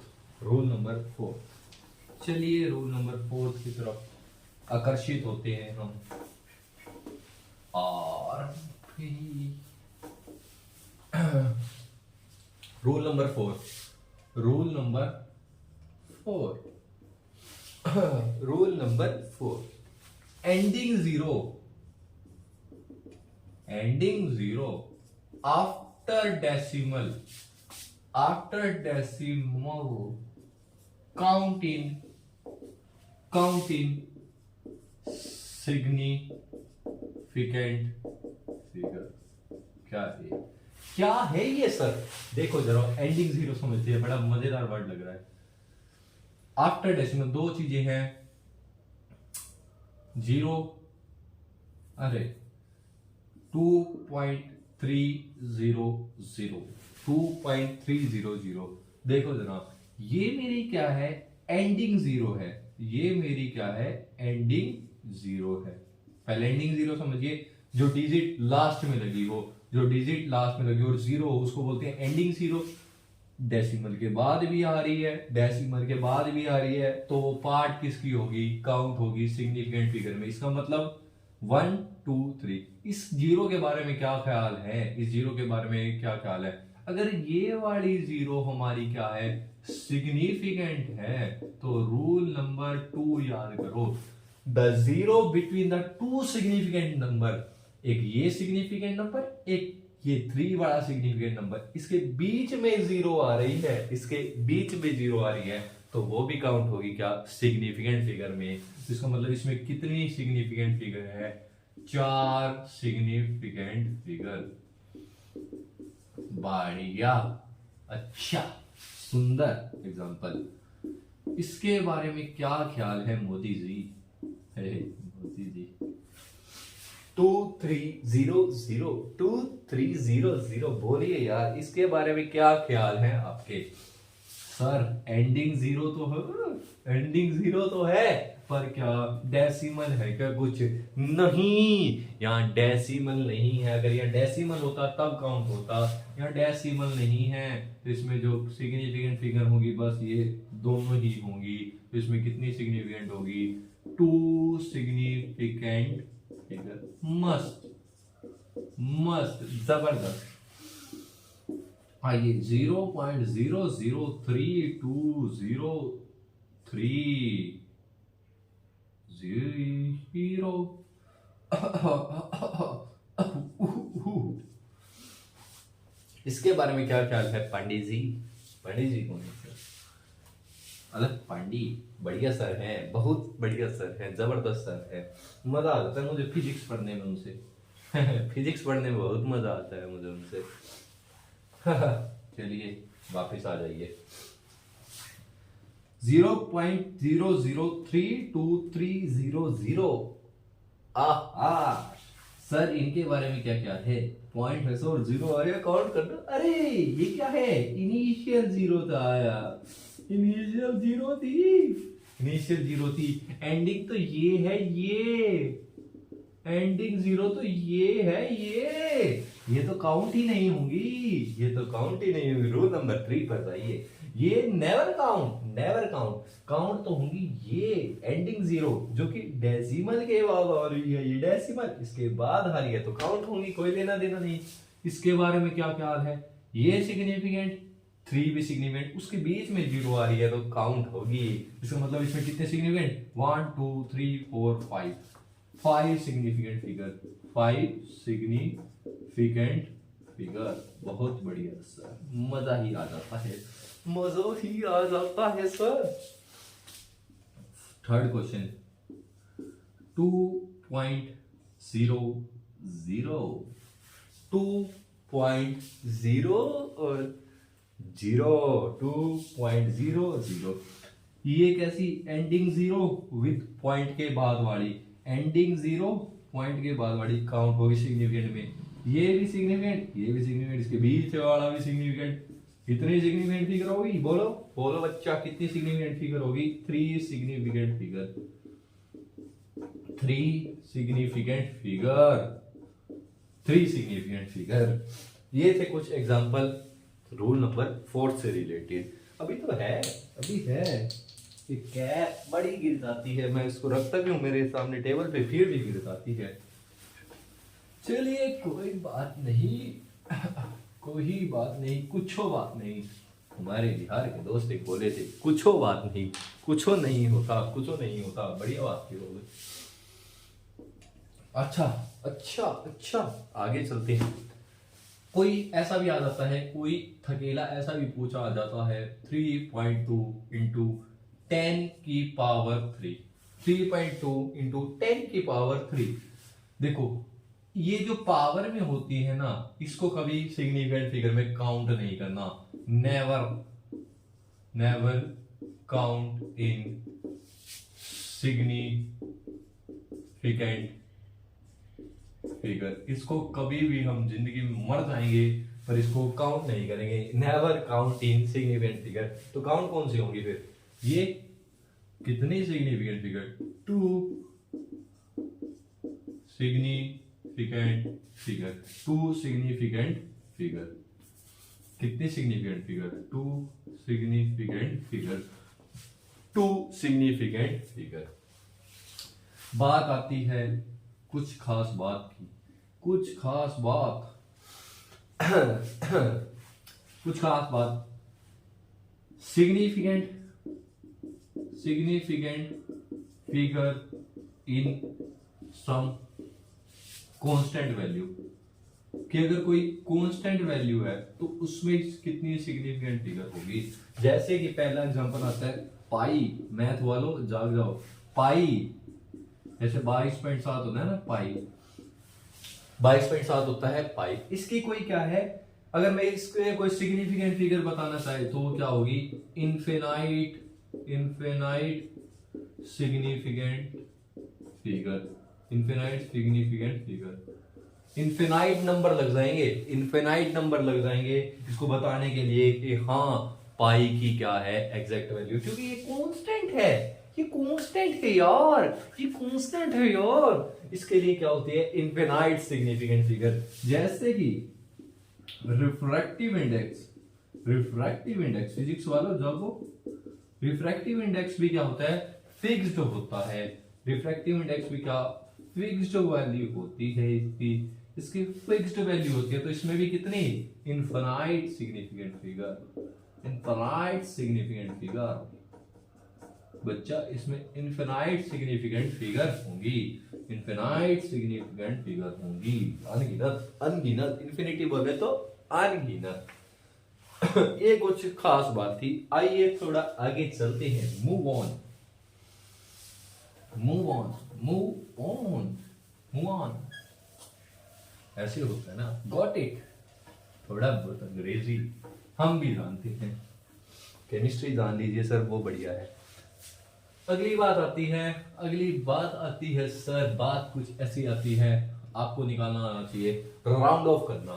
Rule number fourth, चलिए रूल नंबर फोर्थ की तरफ आकर्षित होते हैं हम। और rule number 4, rule number 4, rule number 4, ending zero, ending zero after decimal, after decimal count in significant figure. क्या है ये सर, देखो जरा, एंडिंग जीरो समझते हैं, बड़ा मजेदार वर्ड लग रहा है। आफ्टर डेसिमल दो चीजें हैं, जीरो, अरे 2.300, देखो जनाब, ये मेरी क्या है, एंडिंग जीरो है, ये मेरी क्या है, एंडिंग जीरो है। पहले एंडिंग जीरो समझिए, जो डिजिट लास्ट में लगी हो, जो डिजिट लास्ट में लगी और जीरो हो, उसको बोलते हैं एंडिंग जीरो। डेसिमल के बाद भी आ रही है, डेसिमल के बाद भी आ रही है, तो वो पार्ट किसकी होगी, काउंट होगी सिग्निफिकेंट फिगर में। इसका मतलब 1 2 3। इस जीरो के बारे में क्या ख्याल है, इस जीरो के बारे में क्या ख्याल है, अगर ये वाली जीरो हमारी क्या है, सिग्निफिकेंट है, तो रूल नंबर 2 याद करो, the zero between the two significant number, एक ये सिग्निफिकेंट नंबर, एक ये 3 वाला सिग्निफिकेंट नंबर, इसके बीच में जीरो आ रही है, इसके बीच में जीरो आ रही है, तो वो भी काउंट होगी क्या सिग्निफिकेंट फिगर में। इसका मतलब इसमें कितनी सिग्निफिकेंट फिगर है, 4 सिग्निफिकेंट फिगर। बढ़िया, अच्छा, सुंदर एग्जांपल। इसके बारे में क्या ख्याल है मोदी जी? मोदी जी 2300 बोलिए यार, इसके बारे में क्या ख्याल है आपके? सर एंडिंग जीरो तो है, एंडिंग जीरो तो है, पर क्या डेसिमल है क्या? कुछ नहीं, यहाँ डेसिमल नहीं है। अगर यहाँ डेसिमल होता तब काउंट होता, यहाँ डेसिमल नहीं है, तो इसमें जो सिग्निफिकेंट फिगर होगी बस ये दोनों ही होंगी। तो इसमें कितनी सिग्निफिकेंट होगी? 2 सिग्निफिकेंट फिगर। मस्त मस्त, जबरदस्त। आइए 0.00320। इसके बारे में क्या ख्याल है पंडित जी? पंडित जी कौन है? अलग पांडी, बढ़िया सर है, बहुत बढ़िया सर है, जबरदस्त सर है। मजा आता है मुझे फिजिक्स पढ़ने में उनसे। फिजिक्स पढ़ने में बहुत मजा आता है मुझे उनसे। चलिए वापस आ जाइए। 0.0032300। सर इनके बारे में क्या क्या है? पॉइंट है और जीरो आ रहा है, काउंट करना। अरे ये क्या है? इनिशियल जीरो था आया, इनिशियल जीरो थी, इनिशियल जीरो थी। एंडिंग तो ये है, ये एंडिंग जीरो तो ये है, ये तो काउंट ही नहीं होंगी, ये तो काउंट ही नहीं होगी। रूल नंबर 3 पर जाइए। ये never count, never count. Count तो होंगी ये एंडिंग जीरो, जो कि डेसिमल के बाद आ रही है, ये डेसिमल इसके बाद आ रही है, तो काउंट होंगी, कोई लेना देना नहीं। इसके बारे में क्या ख्याल है? ये सिग्निफिकेंट, 3 भी सिग्निफिकेंट, उसके बीच में जीरो आ रही है, तो काउंट होगी। इसका मतलब इसमें कितने significant? 1 2 3 4 5 significant figure, 5 significant figure. बहुत बढ़िया सर, मजा ही आ जाता है, मजा ही आ जाता है सर। थर्ड क्वेश्चन 2.00 और 2.00। ये कैसी एंडिंग जीरो विद पॉइंट के बाद वाली, एंडिंग जीरो पॉइंट के बाद वाली काउंट होगी सिग्निफिकेंट में। ये भी सिग्निफिकेंट, ये भी सिग्निफिकेंट, इसके बीच वाला भी सिग्निफिकेंट। कितनी सिग्निफिकेंट फिगर होगी? बोलो बोलो बच्चा, कितनी सिग्निफिकेंट फिगर होगी? 3 significant figure, 3 significant figure, 3 significant figure. ये थे कुछ एग्जांपल रूल नंबर 4 से रिलेटेड। अभी तो है, अभी है। ये कैप बड़ी गिर जाती है, मैं इसको रखता भी हूँ मेरे सामने टेबल पे, फिर भी गिर जाती है। चलिए कोई बात नहीं, कोई बात नहीं, कुछो बात नहीं। हमारे बिहार के दोस्त एक बोले थे, कुछो बात नहीं, कुछो नहीं होता, कुछो नहीं होता। बढ़िया बात की होगी। अच्छा अच्छा अच्छा, आगे चलते हैं। कोई ऐसा भी आ जाता है, कोई थकेला ऐसा भी पूछा आ जाता है 3.2 इंटू 10 की पावर 3, 3.2 इंटू 10 की पावर 3। देखो ये जो पावर में होती है ना, इसको कभी सिग्निफिकेंट फिगर में काउंट नहीं करना। Never, never count in significant figure. इसको कभी भी हम जिंदगी में मर जाएंगे पर इसको काउंट नहीं करेंगे। Never count in significant figure. तो काउंट कौन सी होंगी फिर? ये कितनी significant figure? 2 significant figure, 2 significant figure. कितनी significant figure? 2 significant figure, 2 significant figure. बात आती है कुछ खास बात की, कुछ खास बात, कुछ खास बात। Significant, significant figure in some constant value, कि अगर कोई कांस्टेंट वैल्यू है तो उसमें कितनी सिग्निफिकेंट फिगर होगी। जैसे कि पहला एग्जांपल आता है पाई, मैथ वालों जाग जाओ, पाई जैसे 22.7 होता है ना, पाई 22.7 होता है पाई। इसकी कोई क्या है, अगर मैं इसके कोई सिग्निफिकेंट फिगर बताना चाहे तो वो क्या होगी, infinite significant figure, infinite significant figure. Infinite number लग जाएंगे, इनफिनाइट नंबर लग जाएंगे इसको बताने के लिए कि हाँ पाई की क्या है एग्जैक्ट वैल्यू, क्योंकि ये कांस्टेंट है, ये कांस्टेंट है यार, ये कांस्टेंट है यार। इसके लिए क्या होती है, इनफिनाइट सिग्निफिकेंट फिगर। जैसे कि refractive index, refractive index physics वालों जब रिफ्रैक्टिव इंडेक्स भी क्या होता है, फिक्स्ड होता है। रिफ्रैक्टिव इंडेक्स भी क्या, फिक्स्ड वैल्यू होती है इसकी फिक्स्ड वैल्यू होती है। तो इसमें भी कितनी, infinite significant figure, infinite significant figure बच्चा, इसमें इनफिनाइट सिग्निफिकेंट फिगर होंगी, इनफिनाइट सिग्निफिकेंट फिगर होंगी, अनगिनत, अनगिनत, इन्फिनिटी बोले तो अनगिनत। ये कुछ खास बात थी। आइए थोड़ा आगे चलते हैं, move on, move on, move on, move on, ऐसे होता है ना, गॉट इट। थोड़ा बहुत अंग्रेजी हम भी जानते हैं, केमिस्ट्री जान लीजिए सर, वो बढ़िया है। अगली बात आती है, अगली बात आती है सर, बात कुछ ऐसी आती है, आपको निकालना आना चाहिए, राउंड ऑफ करना,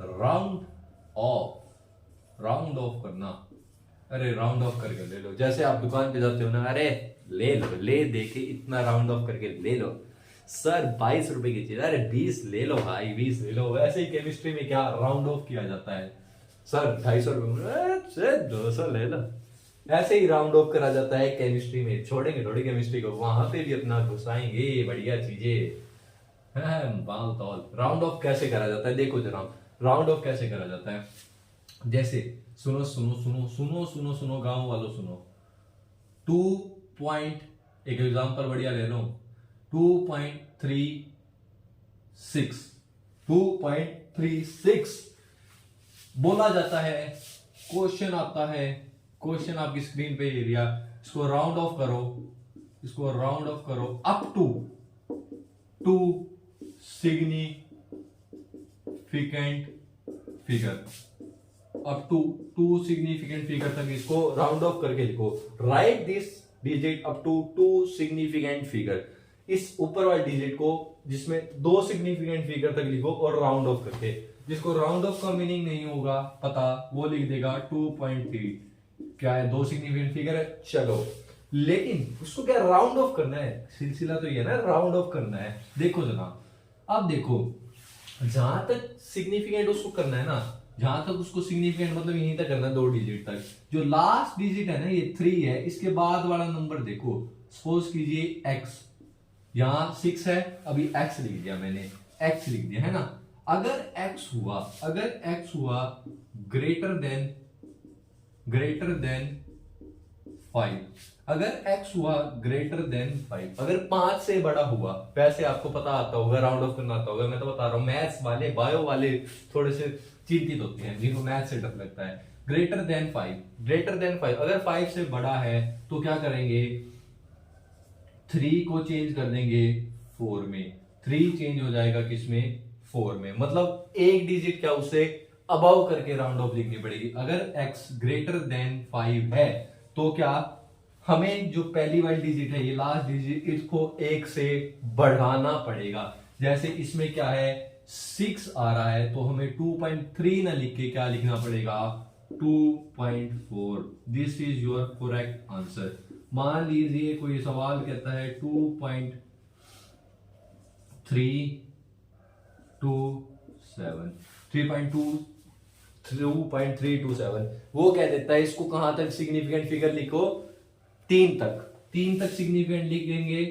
राउंड ऑफ, राउंड ऑफ करना। अरे राउंड ऑफ करके ले लो, जैसे आप दुकान पे जाते हो ना, अरे ले लो, ले देके इतना राउंड ऑफ करके ले लो सर, 22 रुपए की चीज, अरे 20 ले लो भाई, 20 ले लो। वैसे ही केमिस्ट्री में क्या राउंड ऑफ किया जाता है, सर 250 रुपए, 200 ले लो, ऐसे ही राउंड ऑफ करा जाता है केमिस्ट्री में। छोड़ेंगे थोड़ी केमिस्ट्री को, वहां पे भी अपना घुसाएंगे बढ़िया चीजें। बाल तौल राउंड ऑफ कैसे करा जाता है, देखो जरा राउंड ऑफ कैसे करा जाता है। जैसे सुनो सुनो सुनो सुनो सुनो सुनो, गांव वालों सुनो, 2 पॉइंट, एक एग्जांपल बढ़िया ले लो, 2.36, 2.36 बोला जाता है। क्वेश्चन आता है, क्वेश्चन आपकी स्क्रीन पे एरिया, इसको राउंड ऑफ करो, इसको राउंड ऑफ करो up to significant figure, up to significant figure तक इसको राउंड ऑफ करके लिखो। Right this digit up to significant figure, इस ऊपर वाले डिजिट को जिसमें 2 सिग्निफिकेंट फिगर तक लिखो और राउंड ऑफ करके। जिसको राउंड ऑफ का मीनिंग नहीं होगा पता, वो लिख देगा 2.3, क्या है 2 सिग्निफिकेंट फिगर है, चलो। लेकिन उसको क्या राउंड ऑफ करना है, सिलसिला तो ये ना, राउंड ऑफ करना है। देखो जनाब, अब देखो जहां तक सिग्निफिकेंट उसको करना है ना, जहां तक उसको सिग्निफिकेंट मतलब यहीं तक करना है, 2 डिजिट तक। जो लास्ट डिजिट है ना, ये 3 है, इसके बाद वाला नंबर देखो, सपोज कीजिए x, यहां 6 है, अभी x लिख दिया मैंने, x लिख दिया है ना। अगर x हुआ ग्रेटर देन 5, अगर x हुआ ग्रेटर देन 5, अगर 5 से बड़ा हुआ, वैसे आपको पता आता होगा, राउंड ऑफ करना आता होगा, मैं तो बता रहा हूं, मैथ्स वाले, बायो वाले थोड़े से चिंतित होते हैं, जिनको मैथ से डर लगता है। ग्रेटर देन 5, ग्रेटर देन 5, अगर 5 से बड़ा है तो क्या करेंगे, 3 को चेंज कर देंगे 4 में, 3 चेंज हो जाएगा किसमें, 4 में। मतलब एक डिजिट क्या उससे अबव करके राउंड ऑफ लिखनी पड़ेगी। अगर x ग्रेटर देन 5 है तो क्या हमें जो पहली वाली डिजिट है, ये लास्ट डिजिट, इसको 1 से बढ़ाना पड़ेगा। जैसे इसमें क्या है 6 आ रहा है, तो हमें 2.3 ना लिख के क्या लिखना पड़ेगा, 2.4। This is your correct answer. मान लीजिए कोई सवाल कहता है 2.327, वो कह देता है इसको कहां तक सिग्निफिकेंट फिगर लिखो, 3 तक सिग्निफिकेंट लिखेंगे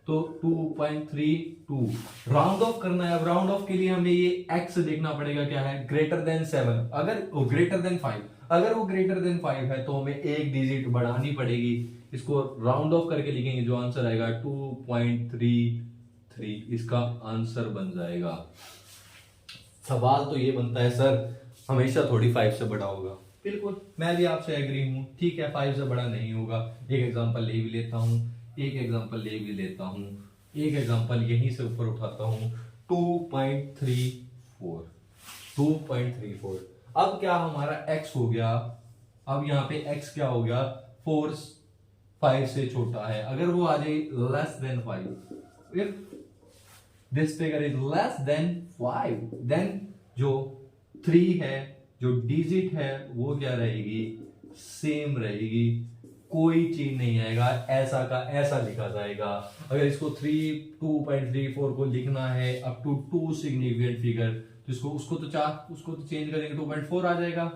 तो 2.32। राउंड ऑफ करना है। अब राउंड ऑफ के लिए हमें ये x देखना पड़ेगा, क्या है ग्रेटर देन 7, अगर वो ग्रेटर देन 5, अगर वो ग्रेटर देन 5 है तो हमें एक डिजिट बढ़ानी पड़ेगी। इसको राउंड ऑफ करके लिखेंगे, जो आंसर आएगा 2.33 इसका आंसर बन जाएगा। सवाल तो ये बनता है सर हमेशा थोड़ी 5 से बड़ा होगा। बिल्कुल मैं भी आपसे एग्री हूँ, ठीक है 5 से बड़ा नहीं होगा। एक एग्जांपल ले भी लेता हूँ, एक एग्जांपल ले भी लेता हूँ, एक एग्जांपल यहीं से ऊपर उठाता हूँ 2.34। अब क्या हमारा x हो गया, अब यहाँ पे x क्या हो गया 4 5 से छोटा है। अगर वो आ जाए less than 5, if this figure is less than 5 then जो 3 है, जो डिजिट है वो क्या रहेगी, सेम रहेगी, कोई चेंज नहीं आएगा, ऐसा का ऐसा लिखा जाएगा। अगर इसको 2.34 को लिखना है अप टू 2 सिग्निफिकेंट फिगर, तो उसको तो चेंज करेंगे 2.4 आ जाएगा।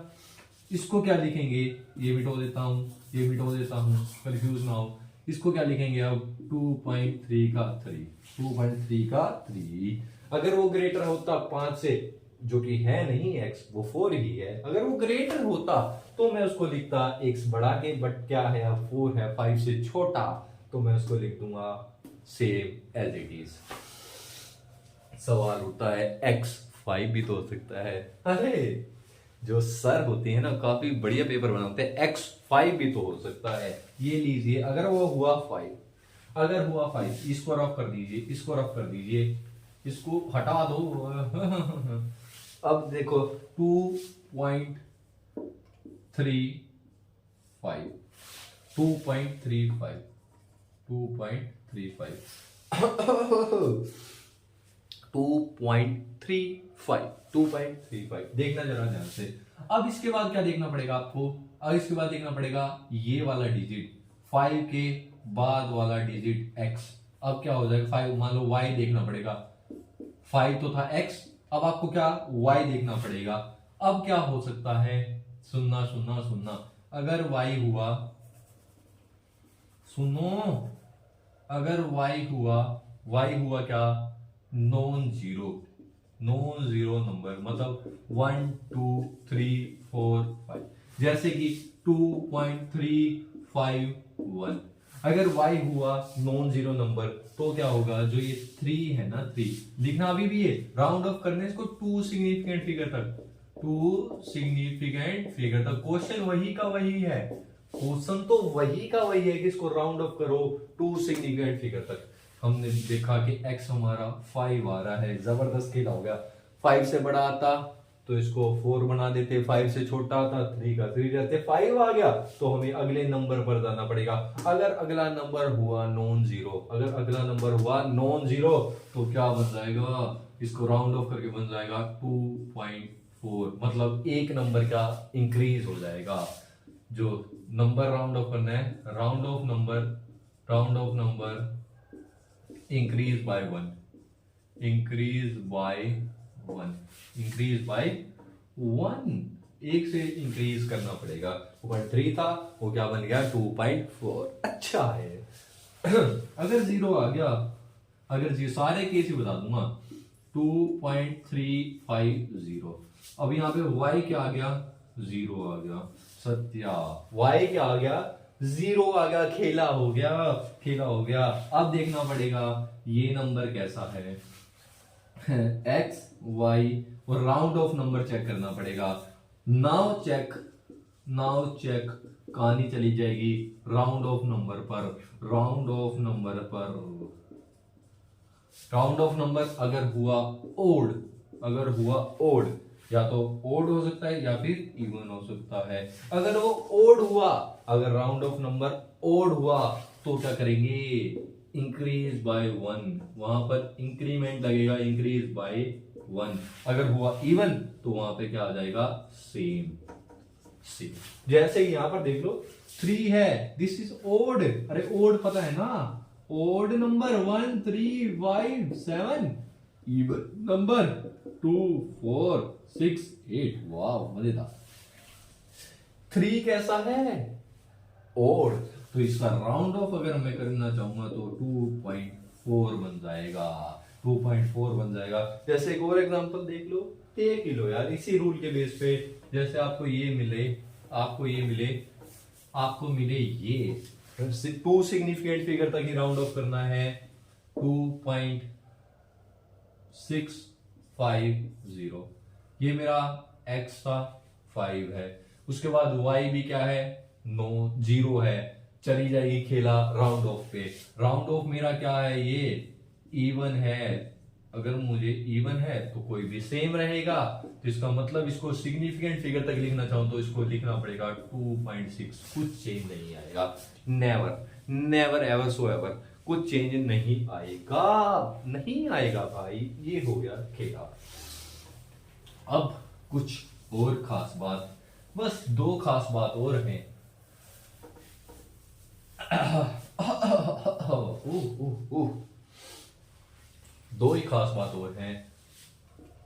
इसको क्या लिखेंगे, ये मिटो देता हूं, ये मिटो देता हूं, कंफ्यूज ना हो। इसको क्या लिखेंगे अब 2.3 का 3। अगर वो ग्रेटर होता 5 से, जो कि है नहीं x, वो 4 ही है, अगर वो ग्रेटर होता तो मैं उसको लिखता x बढ़ा के, बट क्या है अब 4 है, 5 से छोटा, तो मैं उसको लिख दूंगा सेम एज इट इज। सवाल उठता है x 5 भी तो हो सकता है। अरे जो सर होते हैं ना काफी बढ़िया पेपर बनाते हैं, x 5 भी तो हो सकता है। ये लीजिए अगर वो हुआ 5, अगर हुआ 5, इसको रफ कर दीजिए, इसको रफ कर दीजिए, इसको हटा दो अब देखो 2.35 2.35 देखना जरा ध्यान से। अब इसके बाद क्या देखना पड़ेगा आपको, अब इसके बाद देखना पड़ेगा ये वाला डिजिट, 5 के बाद वाला डिजिट x। अब क्या हो जाएगा 5, मान लो y देखना पड़ेगा, 5 तो था x, अब आपको क्या y देखना पड़ेगा। अब क्या हो सकता है, सुनना सुनना सुनना, अगर y हुआ, सुनो, अगर y हुआ क्या नॉन जीरो नंबर, मतलब 1 2 3 4 5, जैसे कि 2.351। अगर y हुआ नॉन जीरो नंबर तो क्या होगा, जो ये 3 है ना, 3 लिखना अभी भी है, राउंड ऑफ करने इसको 2 सिग्निफिकेंट फिगर तक, 2 सिग्निफिकेंट फिगर तक। क्वेश्चन वही का वही है, क्वेश्चन तो वही का वही है कि इसको राउंड ऑफ करो 2 सिग्निफिकेंट फिगर तक। हमने देखा कि x हमारा 5 आ रहा है, जबरदस्त खेला हो गया। 5 से बड़ा आता तो इसको 4 बना देते, 5 से छोटा आता 3 का 3 रहते, 5 आ गया तो हमें अगले नंबर पर जाना पड़ेगा। अगर अगला नंबर हुआ नॉन जीरो, अगर अगला नंबर हुआ नॉन जीरो तो क्या बन जाएगा, इसको राउंड ऑफ करके बन जाएगा 2.4, मतलब एक नंबर का इंक्रीज हो जाएगा। जो नंबर राउंड ऑफ करना है, round of number increase by 1, increase by 1, एक से इंक्रीज करना पड़ेगा। 2.3 था वो क्या बन गया 2.4। अच्छा है अगर जीरो आ गया, अगर जी सारे केस ही बता दूंगा 2.350। अब यहाँ पे y क्या आ गया, 0 आ गया, सत्या y क्या आ गया, 0 आ गया, खेला हो गया। अब देखना पड़ेगा ये नंबर कैसा है x y, और राउंड ऑफ नंबर चेक करना पड़ेगा। नाउ चेक कहानी चली जाएगी राउंड ऑफ नंबर अगर हुआ ओड, या तो ओड हो सकता है या फिर इवन हो सकता है। अगर वो ओड हुआ, अगर राउंड ऑफ नंबर ओड हुआ तो क्या करेंगे, इंक्रीज बाय 1, वहां पर इंक्रीमेंट लगेगा, इंक्रीज बाय 1। अगर हुआ इवन तो वहां पे क्या आ जाएगा, सेम। जैसे यहां पर देख लो 3 है, दिस इज ओड, अरे ओड पता है ना, ओड नंबर 1 3 5 7, इवन नंबर 2 4 6 8, वाह मजेदार। 3 कैसा है, ओड, तो इसका राउंड ऑफ अगर मैं करना चाहूंगा तो 2.4 बन जाएगा, 2.4 बन जाएगा। जैसे एक और एग्जांपल देख लो, एक ही लो यार, इसी रूल के बेस पे। जैसे आपको मिले ये, टू सिग्निफिकेंट फिगर तक ही राउंड ऑफ करना है। 2.650 ये मेरा x था 5 है। उसके बाद y भी क्या है, 9 0 है, चली जाएगी खेला राउंड ऑफ पे। राउंड ऑफ मेरा क्या है, ये इवन है। अगर मुझे इवन है तो कोई भी सेम रहेगा, तो इसका मतलब इसको सिग्निफिकेंट फिगर तक लिखना चाहूं तो इसको लिखना पड़ेगा 2.6, कुछ चेंज नहीं आएगा। Never never ever so ever कुछ चेंज नहीं आएगा, नहीं आएगा भाई। ये हो गया खेला। अब कुछ और खास बात, बस 2 खास बात और हैं। दो ही खास बात और हैं।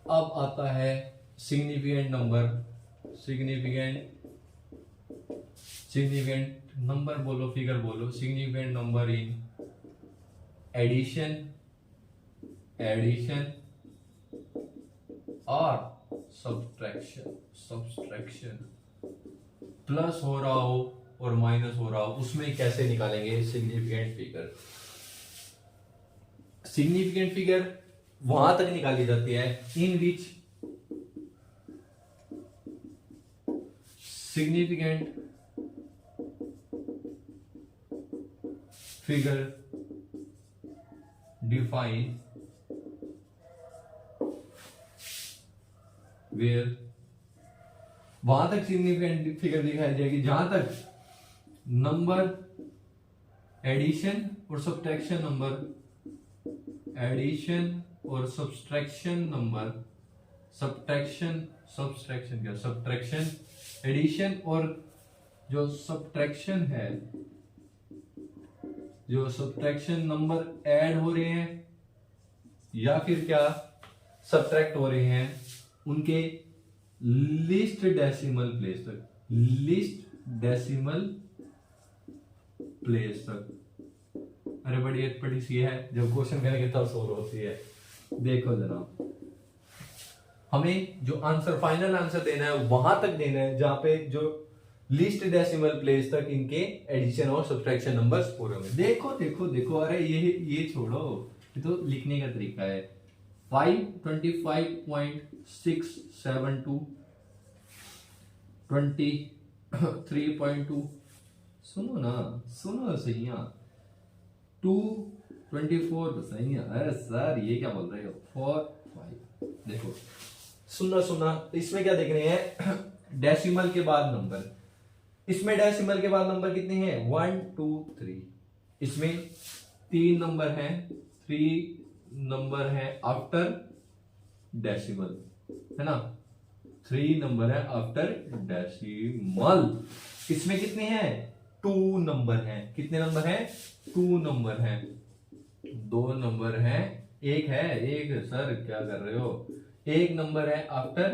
अब आता है सिग्निफिकेंट नंबर। सिग्निफिकेंट नंबर बोलो, फिगर बोलो। सिग्निफिकेंट नंबर इन एडिशन और सब्सट्रैक्शन प्लस हो रहा हो और माइनस हो रहा हो, उसमें कैसे निकालेंगे सिग्निफिकेंट फिगर। सिग्निफिकेंट फिगर वहां तक निकाली जाती है इन विच सिग्निफिकेंट फिगर डिफाइन वेयर, वहां तक सिग्निफिकेंट फिगर दिखाई जाएगी जहां तक नंबर एडिशन और सब्ट्रैक्शन नंबर सब्ट्रैक्शन एडिशन और जो सब्ट्रैक्शन है, जो सब्ट्रैक्शन नंबर ऐड हो रहे हैं या फिर क्या सब्ट्रैक्ट हो रहे हैं, उनके लीस्ट डेसिमल प्लेस तक। अरे बड़ी अटपटी सी है, जब क्वेश्चन करेंगे तब सोल्व होती है। देखो जनाब, हमें जो आंसर फाइनल आंसर देना है वहां तक देना है जहां पे जो लीस्ट डेसिमल प्लेस तक इनके एडिशन और सब्ट्रैक्शन नंबर्स पूरे होंगे। देखो देखो देखो, अरे ये छोड़ो, ये तो लिखने का तरीका है। 525.672 23.2, सुनो ना, सुनो सही। 224 तो सही है। अरे सर ये क्या बोल रहे हो, 4 5। देखो सुनना, इसमें क्या देख रहे हैं, डेसिमल के बाद नंबर। इसमें डेसिमल के बाद नंबर कितने हैं, 1 2 3। इसमें 3 नंबर हैं, 3 नंबर है आफ्टर डेसिमल, है ना, 3 नंबर है आफ्टर डेसिमल। इसमें कितने हैं, 2 नंबर हैं। कितने नंबर हैं, 2 नंबर हैं। 2 नंबर हैं, एक है, एक सर क्या कर रहे हो, 1 नंबर है आफ्टर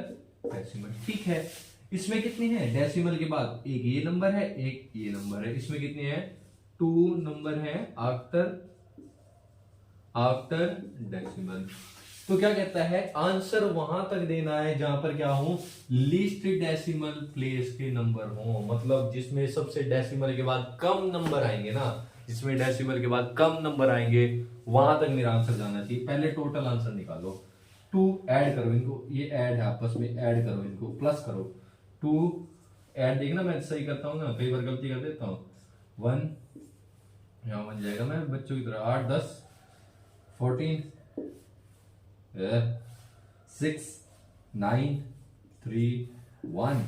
डेसिमल, ठीक है। इसमें कितने हैं, डेसिमल के बाद एक ये नंबर है, एक ये नंबर है। इसमें कितने हैं, 2 नंबर है आफ्टर डेसिमल। तो क्या कहता है, आंसर वहां तक देना है जहां पर क्या हो, लीस्ट डेसिमल प्लेस के नंबर हो। मतलब जिसमें सबसे डेसिमल के बाद कम नंबर आएंगे ना, जिसमें डेसिमल के बाद कम नंबर आएंगे, वहां तक मेरा आंसर जाना चाहिए। पहले टोटल आंसर निकालो। 2 ऐड करो इनको, ये ऐड है आपस में, ऐड करो इनको, प्लस करो। 2 ऐड, देखना मैं सही करता हूँ ना, कई बार गलती कर देता हूँ। 1 यहां बन जाएगा, मैं बच्चों की तरह 8 10 14 6 9 3 1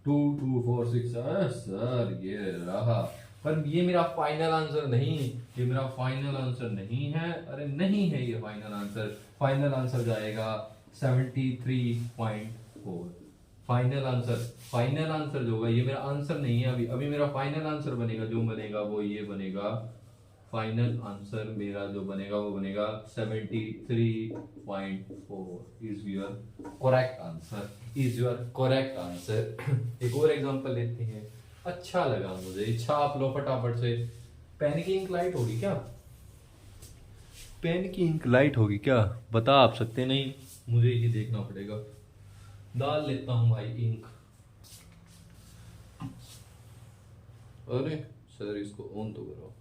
2 2 4 6। सर ये रहा, पर ये मेरा फाइनल आंसर नहीं, ये मेरा फाइनल आंसर नहीं है। अरे नहीं है ये फाइनल आंसर। फाइनल आंसर जाएगा 73.4। फाइनल आंसर जो होगा, ये मेरा आंसर नहीं है। अभी मेरा फाइनल आंसर बनेगा, जो बनेगा वो ये बनेगा। फाइनल आंसर मेरा जो बनेगा वो बनेगा 73.4 इज योर करेक्ट आंसर। एक और एग्जांपल लेते हैं, अच्छा लगा मुझे, छाप लो फटाफट से। पेन की इंक लाइट होगी क्या, पेन की इंक लाइट होगी क्या, बता आप सकते नहीं, मुझे ही देखना पड़ेगा। डाल लेता हूं भाई इंक। अरे सर इसको ऑन तो करो,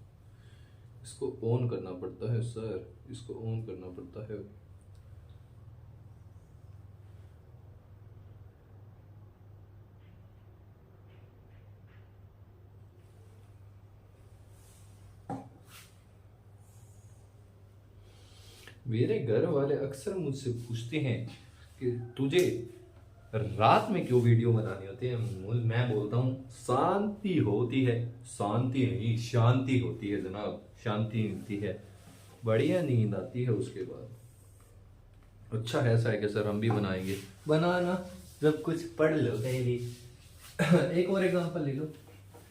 इसको ऑन करना पड़ता है सर, इसको ऑन करना पड़ता है। मेरे घर वाले अक्सर मुझसे पूछते हैं कि तुझे रात में क्यों वीडियो बनानी होती है। मैं बोलता हूँ शांति होती है, शांति नहीं शांति होती है जनाब, शांति मिलती है, बढ़िया नींद आती है उसके बाद। अच्छा है, ऐसा है कि सर हम भी बनाएंगे, बनाना जब कुछ पढ़ लो पहले। एक और एग्जांपल ले लो,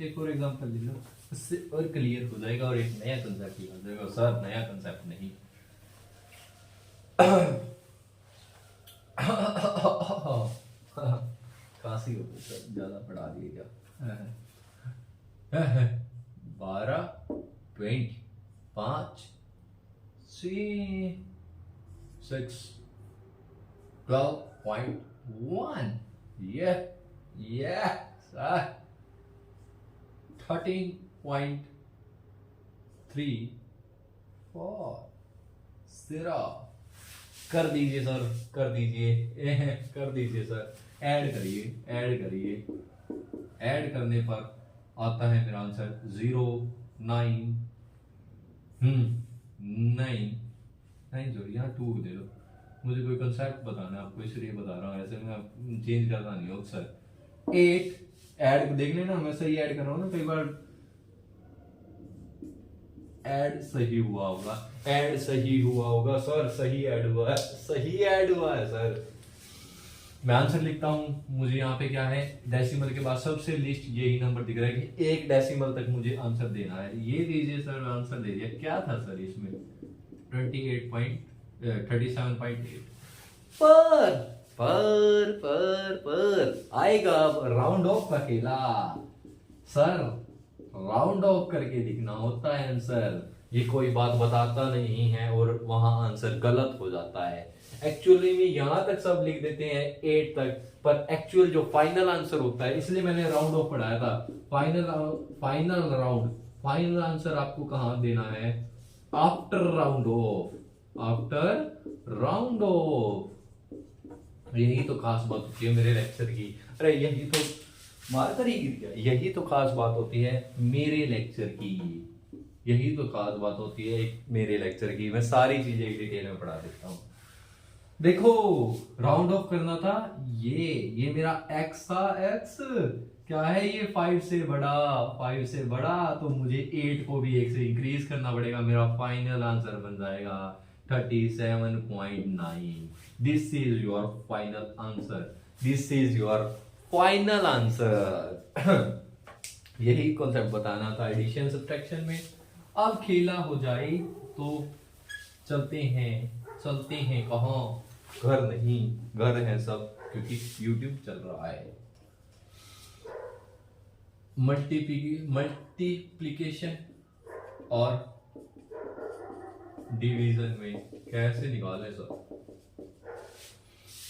एक और एग्जांपल ले लो, उससे और क्लियर हो जाएगा और एक नया कंसेप्ट आ जाएगा। सर नया कंसेप्ट नहीं, खांसी हो गई सर, ज्यादा पढ़ा दिए क्या। 12 20 5 6 12.1 yeah sir 13.34 0 कर दीजिए सर, कर दीजिए, कर दीजिए सर, ऐड करिए, ऐड करिए, ऐड करने पर आता है मेरा आंसर 0 9 9 जोड़ी, यहाँ 2 दे दो, मुझे कोई कंसेप्ट बताना है आपको इसलिए बता रहा हूँ, ऐसे मैं चेंज करता नहीं हूँ अक्सर। 8 ऐड देख लेना, मैं सही ऐड कर रहा हूँ ना, कई बार ऐड सही हुआ होगा, ऐड सही हुआ होगा सर, सही ऐड हुआ है, सही ऐड हुआ है सर। मैं आंसर लिखता हूं, मुझे यहाँ पे क्या है, डेसिमल के बाद सबसे लिस्ट यही नंबर दिख रहा है कि 1 डेसिमल तक मुझे आंसर देना है। ये दीजिए सर, आंसर दीजिए, क्या था सर इसमें 37.8 पर आएगा राउंड ऑफ का खेला सर, राउंड ऑफ करके लिखना होता है आंसर, ये कोई बात बताता नहीं है और वहां आंसर गलत हो जाता है। एक्चुअली में यहां तक सब लिख देते हैं 8 तक, पर एक्चुअल जो फाइनल आंसर होता है, इसलिए मैंने राउंड ऑफ पढ़ाया था, फाइनल राउंड, फाइनल आंसर आपको कहां देना है, after round of, after round of. यही तो खास बात होती है मेरे लेक्चर की, अरे यही तो मारकर ही गिर गया, यही तो खास बात होती है मेरे लेक्चर की, यही तो खास बात होती है मेरे लेक्चर की। मैं सारी चीजें डिटेल में पढ़ा देता हूँ। देखो राउंड ऑफ करना था, ये मेरा x था, x क्या है, ये 5 से बड़ा, 5 से बड़ा, तो मुझे 8 को भी 1 से इंक्रीज करना पड़ेगा, मेरा फाइनल आंसर बन जाएगा 37.9। This is your final answer, this is your final answer. यही कॉन्सेप्ट बताना था एडिशन सब्ट्रैक्शन में। अब खेला हो जाए तो चलते हैं कहाँ, घर नहीं, घर है सब, क्योंकि YouTube चल रहा है। मल्टीप्लिकेशन और डिवीजन में कैसे निकाले सर,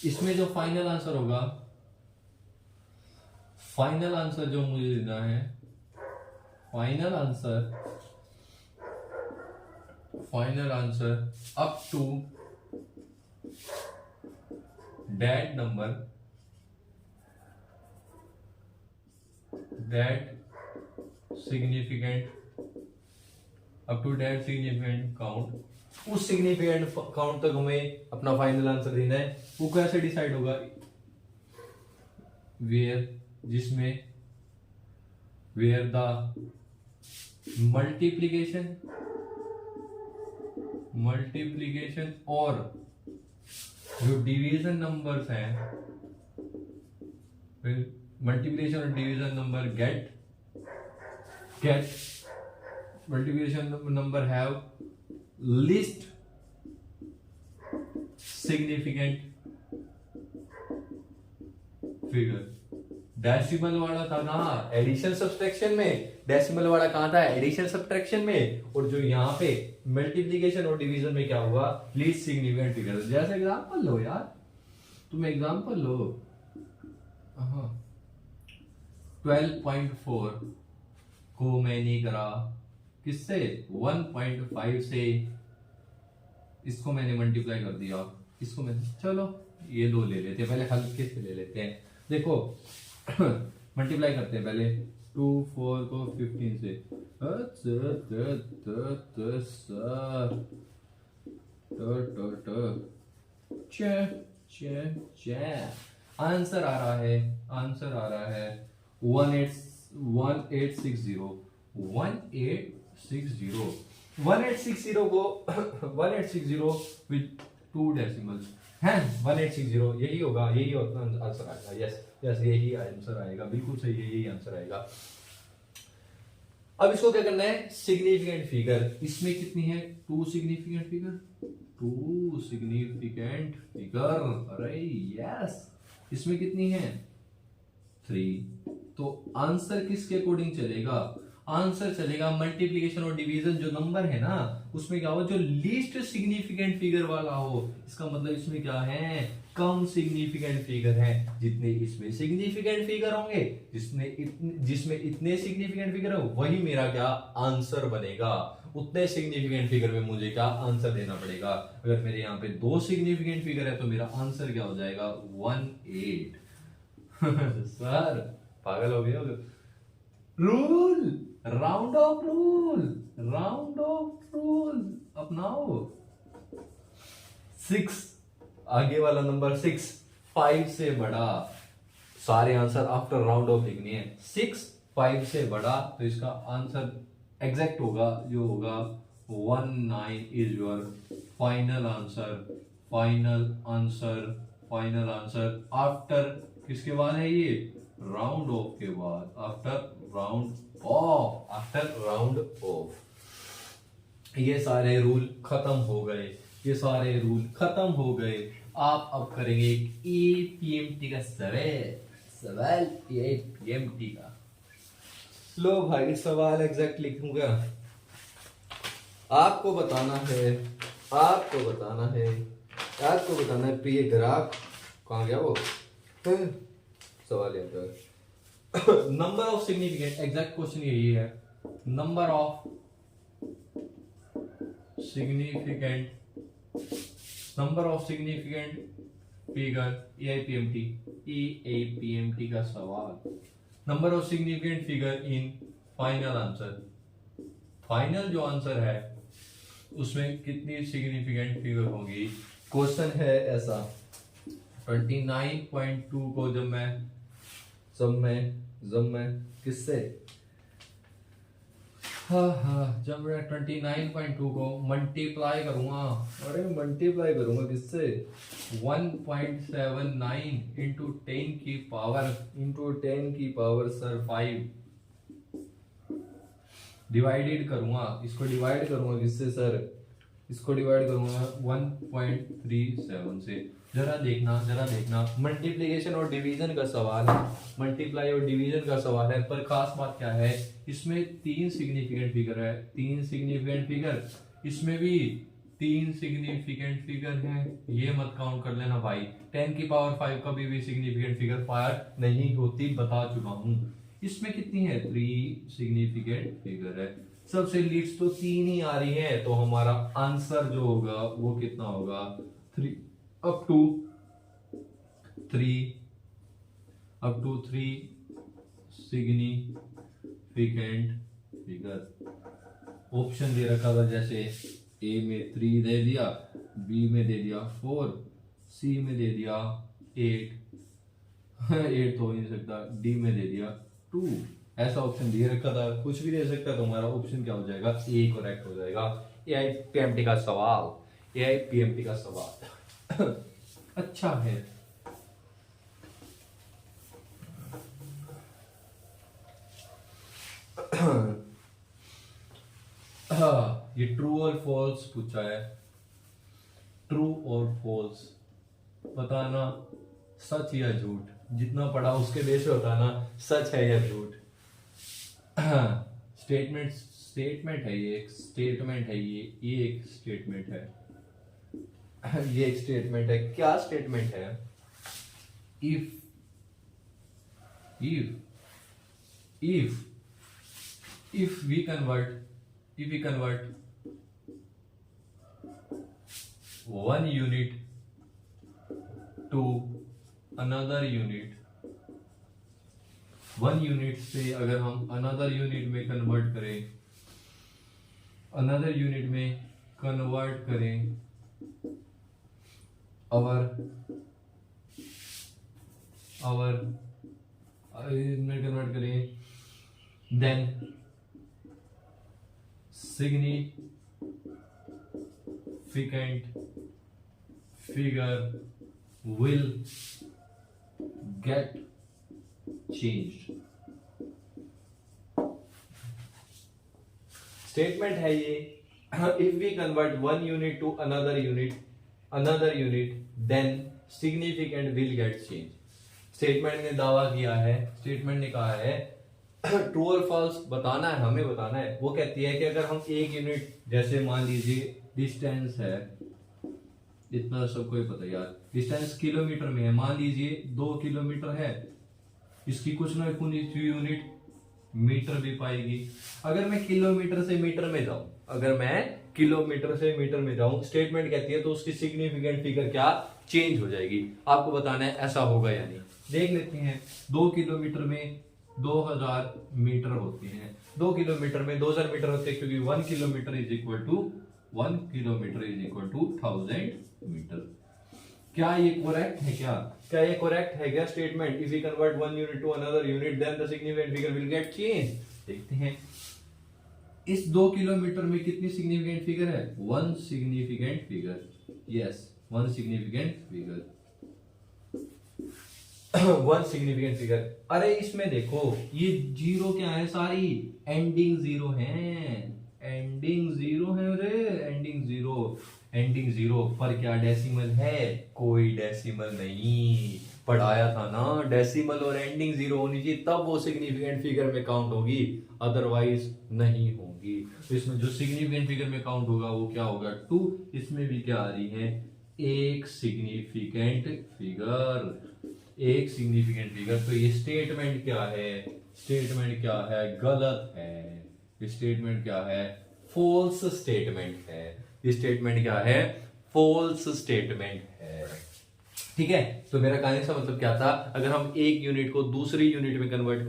इसमें जो फाइनल आंसर होगा, फाइनल आंसर जो मुझे देना है, final answer up to that number that significant up to that significant count, उस significant count तक हमें अपना फाइनल आंसर देना है। वो कैसे डिसाइड होगा, where, जिसमें where the multiplication और जो डिवीजन नंबर्स हैं, मल्टीप्लिकेशन और division number get multiplication number have least significant figure. Decimal वाला था ना एडिशन सब्ट्रैक्शन में, डेसिमल वाला कहां था, एडिशन सब्ट्रैक्शन में, और जो यहाँ पे मल्टीप्लिकेशन और डिवीजन में क्या हुआ, लीस्ट सिग्निफिकेंट फिगर। जैसे एग्जांपल लो यार, तुम एग्जांपल लो, 12.4 को मैंने करा किससे 1.5 से, इसको मैंने मल्टीप्लाई कर दिया, इसको मैंने, चलो ये दो ले लेते हैं पहले, हल्के से ले लेते हैं। देखो मल्टीप्लाई करते हैं पहले 2 4 को 15 से, आंसर आ रहा है, आंसर आ रहा है 1860 1860 को 1860 विद 2 डेसिमल्स हैं, 1860 यही होगा, यही आंसर आएगा। यस यस यही आंसर आएगा, बिल्कुल सही, यही आंसर आएगा। अब इसको क्या करना है, सिग्निफिकेंट फिगर, इसमें कितनी है 2 सिग्निफिकेंट फिगर, 2 सिग्निफिकेंट फिगर, अरे यस, इसमें कितनी है 3। तो आंसर किसके अकॉर्डिंग चलेगा, आंसर चलेगा मल्टीप्लिकेशन और डिवीजन, जो नंबर है ना उसमें क्या हो, जो लीस्ट सिग्निफिकेंट फिगर वाला हो, इसका मतलब इसमें क्या है, कम सिग्निफिकेंट फिगर है। जितने इसमें सिग्निफिकेंट फिगर होंगे, जिसमें इतने सिग्निफिकेंट फिगर हो, वही मेरा क्या आंसर बनेगा। उतने सिग्निफिकेंट फिगर में मुझे क्या आंसर देना पड़ेगा। अगर मेरे यहाँ पे 2 सिग्निफिकेंट फिगर है तो मेरा आंसर क्या हो जाएगा 18। सर पागल हो गए हो। Rule, round of rule, round of rule अपनाओ। 6, आगे वाला नंबर 6 5 से बड़ा, सारे आंसर आफ्टर राउंड ऑफ लिखनी है। 6 5 से बड़ा, तो इसका आंसर एग्जैक्ट होगा, जो होगा 19 is your final answer, final answer, final answer. After किसके बाद है ये, राउंड ऑफ के बाद, after round of, after round of. ये सारे रूल खत्म हो गए, ये सारे रूल खत्म हो गए। आप अब करेंगे एपीएमटी का सवाल एपीएमटी का। लो भाई सवाल एग्जैक्ट लिखूंगा, आपको बताना है, आपको बताना है, आपको बताना है प्रिय ग्राहक। कहाँ गया वो सवाल है। Number of significant, exact question यही है, number of significant, number of significant figure AIPMT, AIPMT का सवाल। Number of significant figure in final answer, final जो आंसर है उसमें कितनी सिग्निफिकेंट फिगर होगी। क्वेश्चन है ऐसा, 29.2 को जब मैं किससे, जब मैं 29.2 को मल्टीप्लाई करूंगा, अरे मल्टीप्लाई करूंगा किससे, 1.79 इंटू 10 की पावर सर 5, डिवाइडेड करूंगा, इसको डिवाइड करूंगा किससे सर, इसको डिवाइड करूंगा 1.37 से। जरा देखना मल्टीप्लिकेशन और डिवीजन का सवाल है, मल्टीप्लाई और डिवीजन का सवाल है, पर खास बात क्या है, इसमें 3 सिग्निफिकेंट फिगर है, 3 सिग्निफिकेंट फिगर, इसमें भी 3 सिग्निफिकेंट फिगर है, ये मत काउंट कर लेना भाई। 10 की पावर 5 कभी भी सिग्निफिकेंट फिगर फायर नहीं होती, बता चुका हूं। इसमें कितनी है 3 सिग्निफिकेंट फिगर है, सबसे लीस्ट तो 3 ही आ रही है, तो हमारा आंसर जो होगा वो कितना होगा 3 up to 3 significant figure. Option दे रखा था, जैसे ए में 3 दे दिया, बी में दे दिया 4, सी में दे दिया 8 8 तो हो नहीं सकता, डी में दे दिया 2, ऐसा ऑप्शन दे रखा था। कुछ भी दे सकता है, तो हमारा ऑप्शन क्या हो जाएगा, ए करेक्ट हो जाएगा। एआईपीएमटी का सवाल, एआईपीएमटी का सवाल अच्छा है। ये ट्रू और फॉल्स पूछा है, ट्रू और फॉल्स बताना, सच या झूठ, जितना पढ़ा उसके बेस पे बताना सच है या झूठ। स्टेटमेंट है, ये एक स्टेटमेंट है, ये एक स्टेटमेंट है, ये एक स्टेटमेंट है। क्या स्टेटमेंट है, if if we convert 1 unit to another unit, 1 unit से अगर हम अनदर यूनिट में कन्वर्ट करें, अनदर यूनिट में कन्वर्ट करें में कन्वर्ट करें, then significant figure will get changed. Statement है ये, if we convert 1 unit to another unit, then significant will get changed. Statement ने दावा किया है, स्टेटमेंट ने कहा है ट्रू और फॉल्स बताना है, हमें बताना है। वो कहती है कि अगर हम एक यूनिट, जैसे मान लीजिए डिस्टेंस है, इतना सबको ही पता है यार, डिस्टेंस किलोमीटर में है, मान लीजिए 2 किलोमीटर है, इसकी कुछ ना कुछ यूनिट मीटर भी पाएगी। अगर मैं किलोमीटर से मीटर में जाऊं, स्टेटमेंट कहती है तो उसकी सिग्निफिकेंट फिगर क्या चेंज हो जाएगी। आपको बताना है ऐसा होगा या नहीं। देख लेते हैं, 2 किलोमीटर में 2000 मीटर होते हैं, 2 किलोमीटर में 2000 मीटर होते हैं, क्योंकि 1 kilometre is equal to 1000 metre. क्या ये करेक्ट है? क्या ये करेक्ट है क्या statement? If we convert 1 unit to another unit then the significant figure will get change. देखते हैं इस 2 किलोमीटर में कितनी सिग्निफिकेंट फिगर है? 1 significant figure. Yes, 1 significant figure. 1 significant figure. अरे इसमें देखो ये जीरो क्या है, सारी एंडिंग जीरो है, एंडिंग जीरो है। अरे एंडिंग जीरो पर क्या डेसिमल है? कोई डेसिमल नहीं। पढ़ाया था ना, डेसिमल और एंडिंग जीरो होनी चाहिए, तब वो सिग्निफिकेंट फिगर में काउंट होगी, अदरवाइज नहीं होगी। तो इसमें जो सिग्निफिकेंट फिगर में काउंट होगा वो क्या होगा? 2। इसमें भी क्या आ रही है? एक सिग्निफिकेंट फिगर। तो ये स्टेटमेंट क्या है? गलत है। स्टेटमेंट क्या है? फॉल्स स्टेटमेंट है। स्टेटमेंट क्या है? फॉल्स स्टेटमेंट है। ठीक है, तो मेरा कहने का मतलब क्या था? अगर हम एक यूनिट को दूसरी यूनिट में कन्वर्ट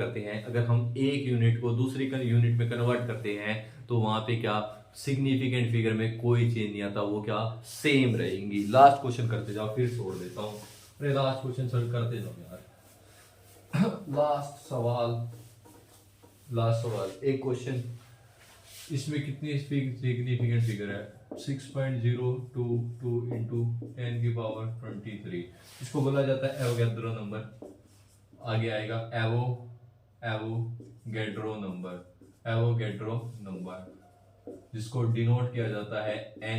करते हैं, तो वहां पे क्या सिग्निफिकेंट फिगर में कोई चेंज नहीं आता, वो क्या सेम रहेंगी। लास्ट क्वेश्चन करते जाओ, फिर छोड़ देता हूं। अरे लास्ट क्वेश्चन सर करते जाओ यार। लास्ट सवाल एक क्वेश्चन। इसमें कितनी सिग्निफिकेंट फिगर है? 6.022 इंटू 10 की पावर 23। इसको बोला जाता है एवोगैड्रो नंबर। आगे आएगा एवोगैड्रो नंबर, जिसको डिनोट किया जाता है Na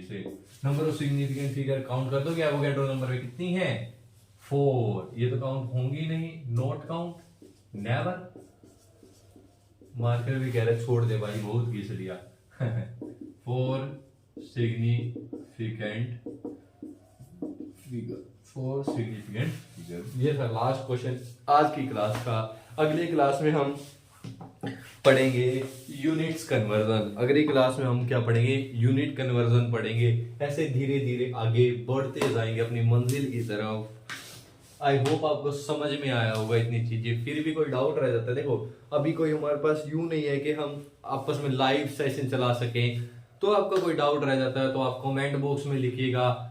से। Number of significant figure count कर दोगे एवोगैड्रो नंबर में कितनी है? 4। ये तो काउंट होंगी नहीं, नॉट काउंट, नेवर। मार्कर भी कह रहे छोड़ दे भाई, बहुत घिस लिया। 4 सिग्निफिकेंट फिगर। ये था लास्ट क्वेश्चन आज की क्लास का। अगली क्लास में हम पढ़ेंगे यूनिट्स कन्वर्जन। अगली क्लास में हम क्या पढ़ेंगे? यूनिट कन्वर्जन पढ़ेंगे। ऐसे धीरे धीरे आगे बढ़ते जाएंगे अपनी मंजिल की तरफ। आई होप आपको समझ में आया होगा इतनी चीजें। फिर भी कोई डाउट रह जाता है, देखो अभी कोई हमारे पास यूं नहीं है कि हम आपस में लाइव सेशन चला सकें, तो आपका कोई डाउट रह जाता है तो आप कमेंट बॉक्स में लिखिएगा,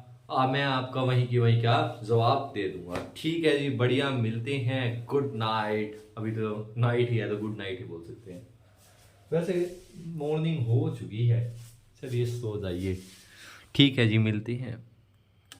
मैं आपका वहीं की वहीं क्या जवाब दे दूंगा। ठीक है जी, बढ़िया, मिलते हैं। Good night. अभी तो नाइट ही है तो गुड नाइट ही बोल सकते हैं, वैसे मॉर्निंग हो चुकी है। चलिए सो जाइए। ठीक है जी, मिलते हैं।